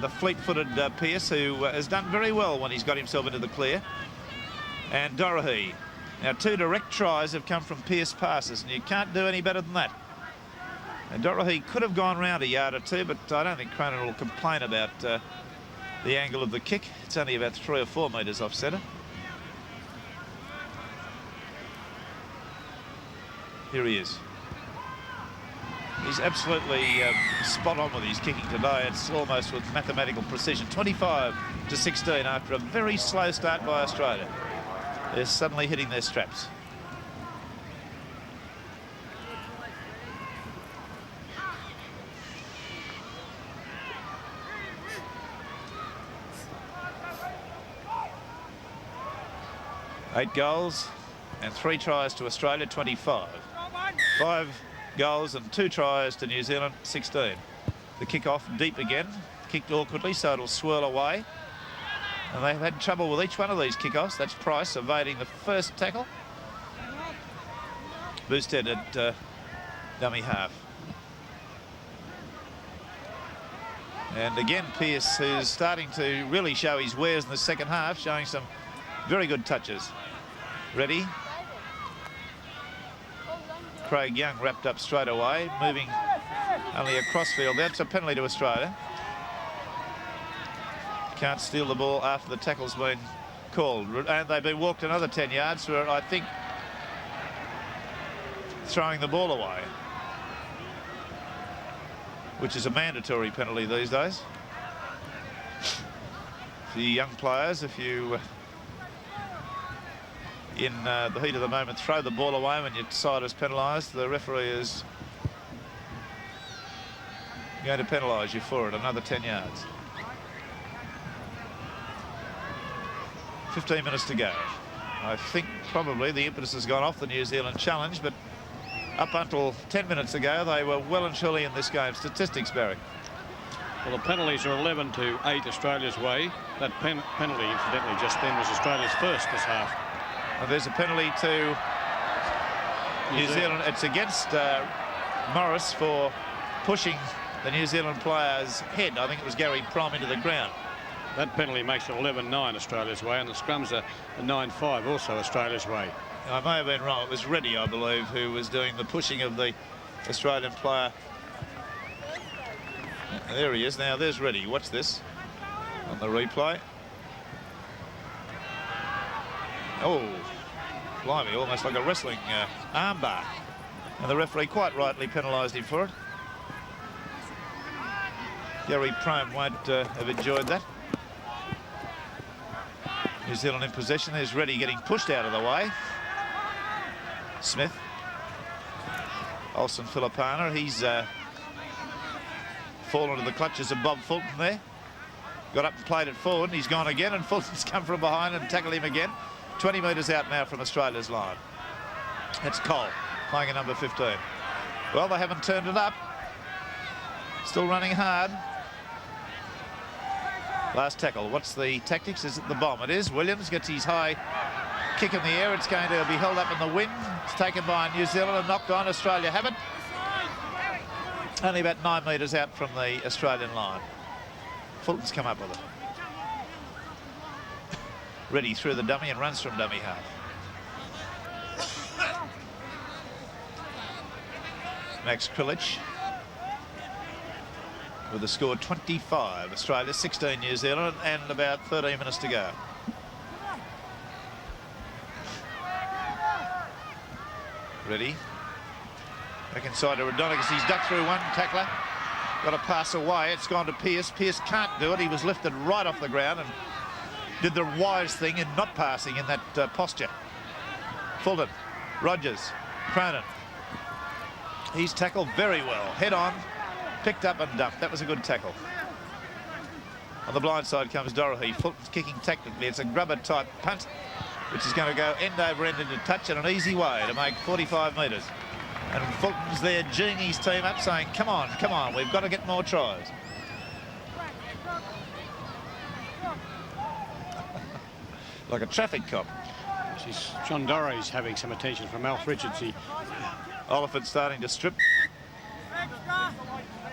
the fleet-footed Pearce, who has done very well when he's got himself into the clear. And Doherty. Now, 2 direct tries have come from Pearce passes, and you can't do any better than that. And Doherty could have gone round a yard or 2, but I don't think Cronin will complain about the angle of the kick. It's only about 3 or 4 metres off centre. Here he is. He's absolutely spot on with his kicking today. It's almost with mathematical precision. 25-16 after a very slow start by Australia. They're suddenly hitting their straps. Eight goals and 3 tries to Australia, 25. 5 goals and 2 tries to New Zealand, 16. The kick-off deep again, kicked awkwardly, so it'll swirl away. And they've had trouble with each one of these kick-offs. That's Price evading the first tackle. Boosted at dummy half. And again, Pearce, who's starting to really show his wares in the second half, showing some very good touches. Ready. Craig Young wrapped up straight away, moving only a crossfield. That's a penalty to Australia. Can't steal the ball after the tackle's been called. And they've been walked another 10 yards for, I think, throwing the ball away, which is a mandatory penalty these days. For you young players, if you, in the heat of the moment, throw the ball away when your side is penalised, the referee is going to penalise you for it, another 10 yards. 15 minutes to go. I think probably the impetus has gone off the New Zealand challenge, but up until 10 minutes ago, they were well and truly in this game. Statistics, Barry. Well, the penalties are 11-8 Australia's way. That penalty, incidentally, just then was Australia's first this half. And there's a penalty to New Zealand. It's against Morris for pushing the New Zealand player's head. I think it was Gary Prom into the ground. That penalty makes it 11-9 Australia's way, and the scrums are 9-5 also Australia's way. I may have been wrong. It was Reddy, I believe, who was doing the pushing of the Australian player. There he is. Now there's Reddy. Watch this on the replay. Oh, blimey, almost like a wrestling armbar. And the referee quite rightly penalised him for it. Gary Prom won't have enjoyed that. New Zealand in possession. There's Reddy getting pushed out of the way. Smith. Olsen Filipana. He's fallen into the clutches of Bob Fulton there. Got up and played it forward. He's gone again, and Fulton's come from behind and tackled him again. 20 metres out now from Australia's line. It's Cole playing at number 15. Well, they haven't turned it up. Still running hard. Last tackle. What's the tactics? Is it the bomb? It is. Williams gets his high kick in the air. It's going to be held up in the wind. It's taken by New Zealand and knocked on. Australia have it. Only about 9 metres out from the Australian line. Fulton's come up with it. Ready through the dummy and runs from dummy half. Max Krilich with the score 25. Australia 16 New Zealand and about 13 minutes to go. Ready. Back inside to Randolph. He's ducked through one tackler. Got a pass away. It's gone to Pearce. Pearce can't do it. He was lifted right off the ground and did the wise thing in not passing in that posture. Fulton, Rogers, Cronin. He's tackled very well. Head on, picked up and dumped. That was a good tackle. On the blind side comes Dorohey. Fulton's kicking tactically. It's a grubber type punt, which is going to go end over end into touch in an easy way to make 45 metres. And Fulton's there geeing his team up, saying, come on, we've got to get more tries. Like a traffic cop. John Dorrey's having some attention from Alf Richards. Oliphant starting to strip.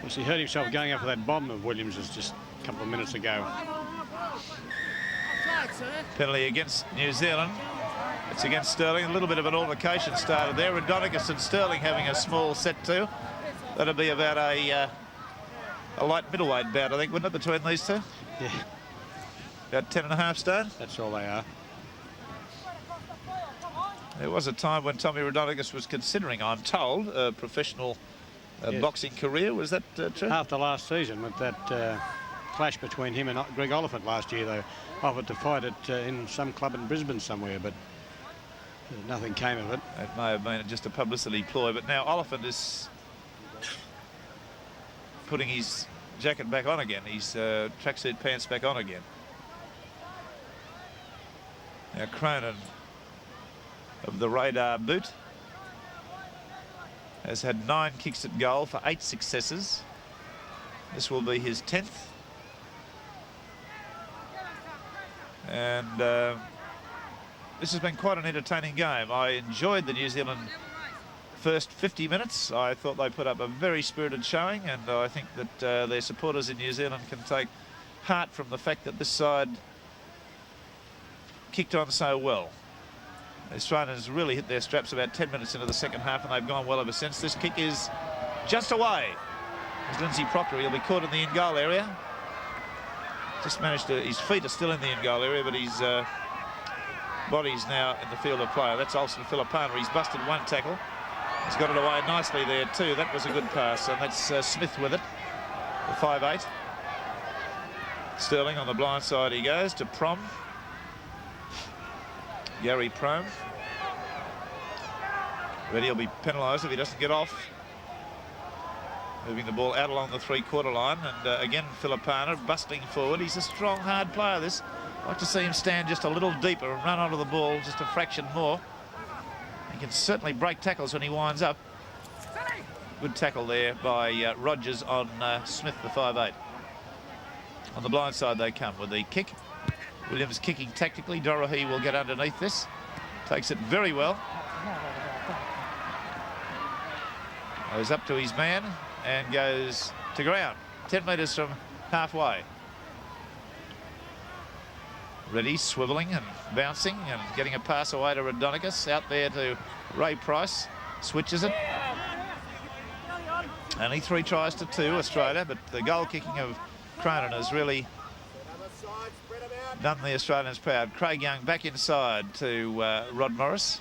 He hurt himself going up for that bomb of Williams just a couple of minutes ago. Penalty against New Zealand. It's against Sterling. A little bit of an altercation started there. Randolph and Sterling having a small set too. That'll be about a light middleweight bout, I think, wouldn't it, between these two? Yeah. About 10.5 stone. That's all they are. There was a time when Tommy Randolph was considering, I'm told, a professional yes. boxing career. Was that true? After last season, with that clash between him and Greg Oliphant last year, they offered to fight it in some club in Brisbane somewhere, but nothing came of it. It may have been just a publicity ploy, but now Oliphant is putting his jacket back on again, his tracksuit pants back on again. Now Cronin of the radar boot has had 9 kicks at goal for 8 successes. This will be his 10th. And this has been quite an entertaining game. I enjoyed the New Zealand first 50 minutes. I thought they put up a very spirited showing, and I think that their supporters in New Zealand can take heart from the fact that this side kicked on so well. The Australians really hit their straps about 10 minutes into the second half, and they've gone well ever since. This kick is just away. There's Lindsay Proctor. He'll be caught in the in-goal area. Just managed to, his feet are still in the in-goal area, but his body's now in the field of play. That's Olsen Filipana. He's busted one tackle. He's got it away nicely there too. That was a good pass, and that's Smith with it. The 5'8". Sterling on the blind side he goes to Prom. Gary Prom. Ready, he'll be penalised if he doesn't get off. Moving the ball out along the 3-quarter line, and again Filipana bustling forward. He's a strong, hard player, this. I'd like to see him stand just a little deeper and run onto the ball just a fraction more. He can certainly break tackles when he winds up. Good tackle there by Rogers on Smith, the 5'8". On the blind side they come with the kick. Williams kicking tactically. Dorohey will get underneath this. Takes it very well. Goes up to his man and goes to ground. 10 metres from halfway. Ready, swivelling and bouncing and getting a pass away to Randolph. Out there to Ray Price. Switches it. Only 3 tries to 2, Australia, but the goal kicking of Cronin has really done the Australians proud. Craig Young back inside to Rod Morris.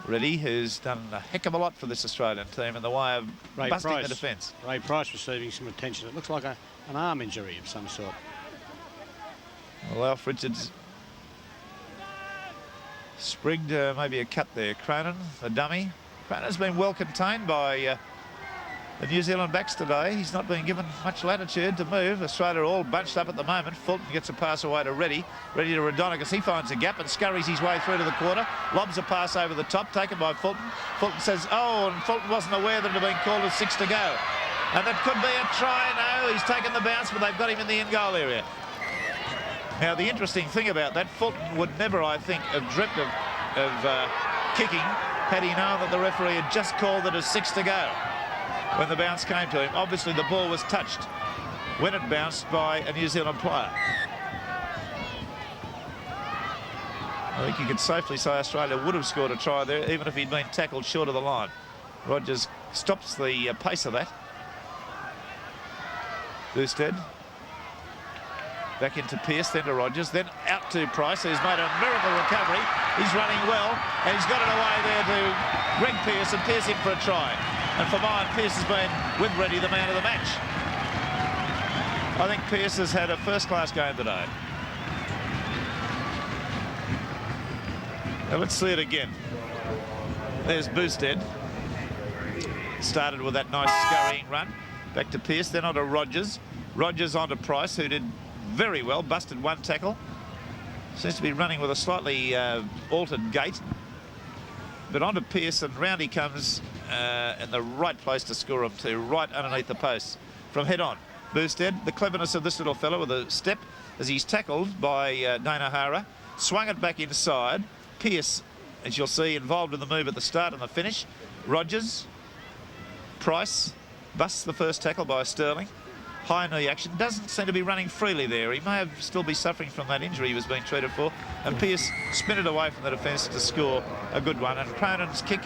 Ready, who's done a heck of a lot for this Australian team in the way of busting the defence. Ray Price receiving some attention. It looks like an arm injury of some sort. Well, Alf Richards sprigged maybe a cut there. Cronin, the dummy. Cronin's been well contained by the New Zealand backs today. He's not been given much latitude to move. Australia all bunched up at the moment. Fulton gets a pass away to Reddy to Raudonikis. He finds a gap and scurries his way through to the quarter. Lobs a pass over the top, taken by Fulton. Fulton says, oh, and Fulton wasn't aware that it had been called as 6 to go. And that could be a try. No, he's taken the bounce, but they've got him in the in-goal area. Now, the interesting thing about that, Fulton would never, I think, have dreamt of kicking had he known that the referee had just called it as 6 to go when the bounce came to him. Obviously, the ball was touched when it bounced by a New Zealand player. I think you could safely say Australia would have scored a try there, even if he'd been tackled short of the line. Rogers stops the pace of that. Boosted. Back into Pearce, then to Rogers, then out to Price, who's made a miracle recovery. He's running well, and he's got it away there to Greg Pearce, and Pearce in for a try. And for mine, Pearce has been, with Reddy, the man of the match. I think Pearce has had a first-class game today. Now let's see it again. There's Boosted. Started with that nice scurrying run. Back to Pearce, then on to Rogers. Rogers on to Price, who did very well, busted one tackle. Seems to be running with a slightly altered gait. But on to Pearce, and round he comes in the right place to score him to, right underneath the post from head on. Boosted, the cleverness of this little fellow with a step as he's tackled by Dane O'Hara, swung it back inside. Pearce, as you'll see, involved in the move at the start and the finish. Rogers, Price, busts the first tackle by Sterling. High knee action, doesn't seem to be running freely there. He may have still be suffering from that injury he was being treated for. And Pearce spin it away from the defence to score a good one. And Cronin's kick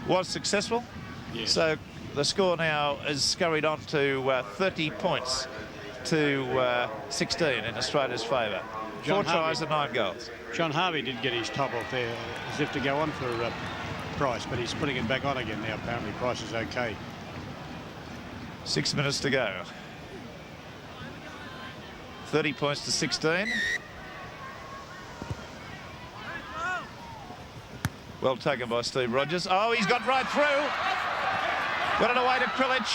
was successful. Yes. So the score now is scurried on to 30 points to 16 in Australia's favour. 4 tries and 9 goals. John Harvey did get his top off there as if to go on for Price, but he's putting it back on again now. Apparently Price is okay. 6 minutes to go. 30 points to 16. Well taken by Steve Rogers. Oh, he's got right through. Got it away to Krilic.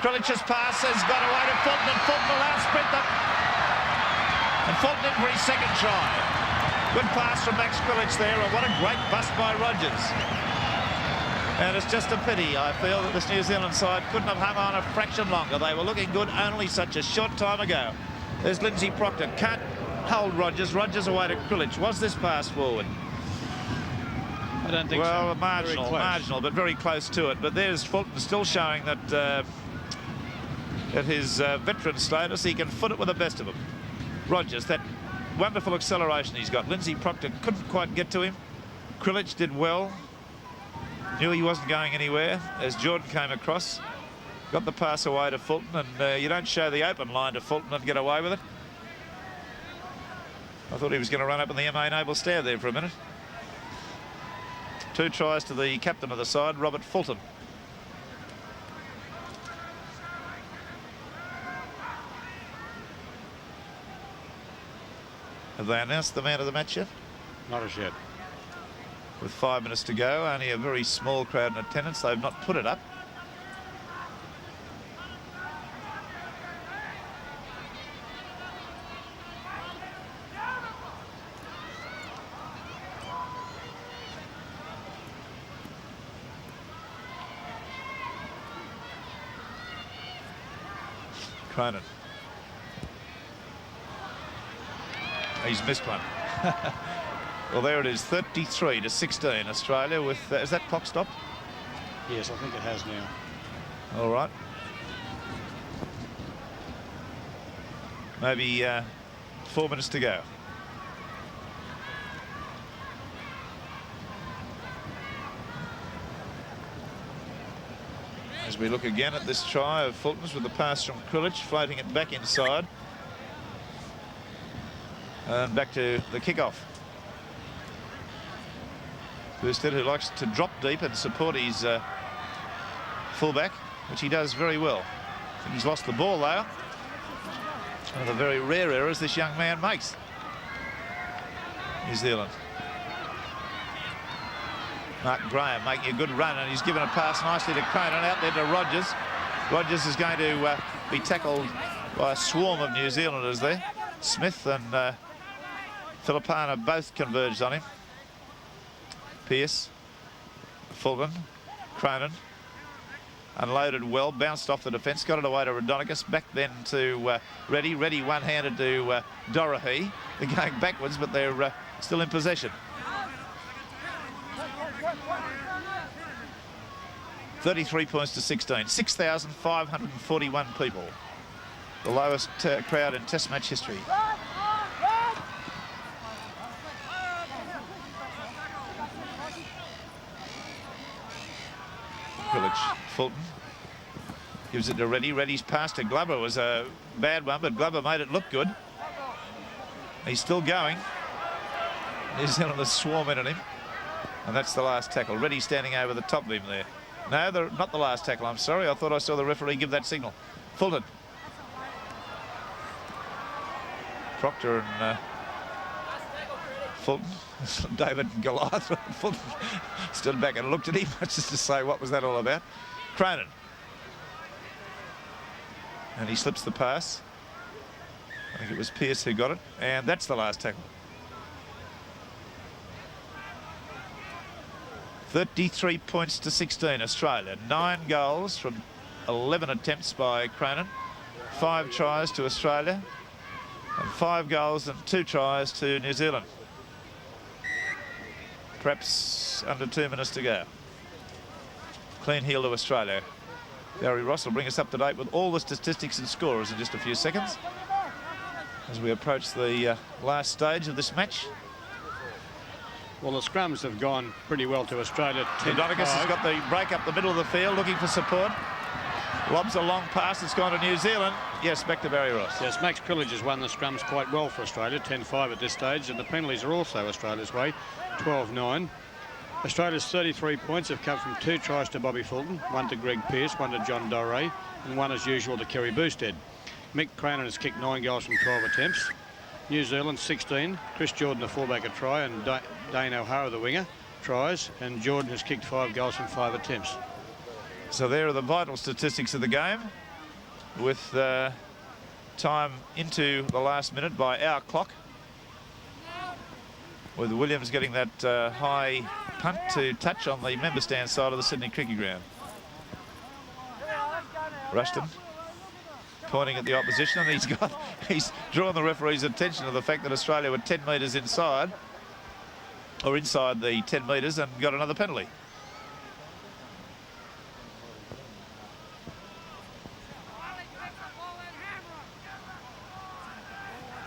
Krilic's pass has got away to Fulton, and Fulton will outsprint them. And Fulton in for his second try. Good pass from Max Krilic there, and what a great bust by Rogers. And it's just a pity, I feel, that this New Zealand side couldn't have hung on a fraction longer. They were looking good only such a short time ago. There's Lindsay Proctor. Can't hold Rogers. Rogers away to Krilic. Was this pass forward? I don't think so. Well, marginal, but very close to it. But there's Fulton still showing that at his veteran status, he can foot it with the best of them. Rogers, that wonderful acceleration he's got. Lindsay Proctor couldn't quite get to him. Krilic did well. Knew he wasn't going anywhere as Jordan came across. Got the pass away to Fulton, and you don't show the open line to Fulton and get away with it. I thought he was going to run up in the MA Noble Stair there for a minute. 2 tries to the captain of the side, Robert Fulton. Have they announced the man of the match yet? Not as yet. With 5 minutes to go, only a very small crowd in attendance. They've not put it up. Cronin. He's missed one. Well, there it is, 33 to 16, Australia with... is that clock stopped? Yes, I think it has now. All right. Maybe 4 minutes to go. As we look again at this try of Fulton's with the pass from Krilic, floating it back inside. And back to the kickoff. Boosted, who likes to drop deep and support his fullback, which he does very well. I think he's lost the ball, though. One of the very rare errors this young man makes. New Zealand. Mark Graham making a good run, and he's given a pass nicely to Cronin, out there to Rogers. Rogers is going to be tackled by a swarm of New Zealanders there. Smith and Filipana both converged on him. Pearce, Fulton, Cronin. Unloaded well, bounced off the defence, got it away to Raudonikis, back then to Reddy. Reddy one-handed to Dorahy. They're going backwards, but they're still in possession. 33 points to 16. 6,541 people. The lowest crowd in Test match history. Village, Fulton gives it to Reddy. Reddy's pass to Glover was a bad one, but Glover made it look good. He's still going. New Zealanders swarm in on him, and that's the last tackle. Reddy standing over the top of him there. No, not the last tackle, I'm sorry. I thought I saw the referee give that signal. Fulton. Proctor and Fulton. David and Goliath. Fulton stood back and looked at him just to say, what was that all about? Cronin. And he slips the pass. I think it was Pearce who got it. And that's the last tackle. 33 points to 16, Australia. 9 goals from 11 attempts by Cronin. 5 tries to Australia. And 5 goals and 2 tries to New Zealand. Perhaps under 2 minutes to go. Clean heel to Australia. Gary Ross will bring us up to date with all the statistics and scorers in just a few seconds as we approach the last stage of this match. Well, the scrums have gone pretty well to Australia. Raudonikis has got the break up the middle of the field, looking for support. Lobs a long pass, it's gone to New Zealand. Yes, back to Barry Ross. Yes, Max Pillage has won the scrums quite well for Australia, 10-5 at this stage, and the penalties are also Australia's way, 12-9. Australia's 33 points have come from 2 tries to Bobby Fulton, 1 to Greg Pearce, 1 to John Doré, and 1 as usual to Kerry Boosted. Mick Cronin has kicked 9 goals from 12 attempts. New Zealand 16, Chris Jordan the fullback a try, and Dane O'Hara the winger tries, and Jordan has kicked 5 goals from 5 attempts. So there are the vital statistics of the game, with time into the last minute by our clock, with Williams getting that high punt to touch on the member stand side of the Sydney Cricket Ground. Rushton pointing at the opposition, and he's drawn the referee's attention to the fact that Australia were 10 metres inside, or inside the 10 metres, and got another penalty.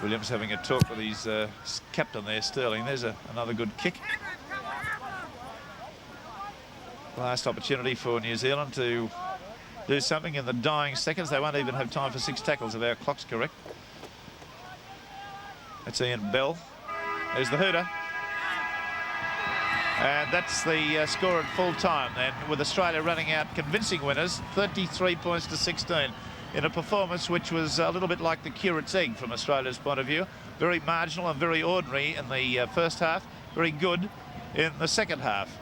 Williams having a talk with his captain there, Sterling. There's another good kick. Last opportunity for New Zealand to do something in the dying seconds. They won't even have time for 6 tackles if our clock's correct. That's Ian Bell. There's the hooter. And that's the score at full time then, with Australia running out convincing winners, 33 points to 16, in a performance which was a little bit like the curate's egg from Australia's point of view. Very marginal and very ordinary in the first half, very good in the second half.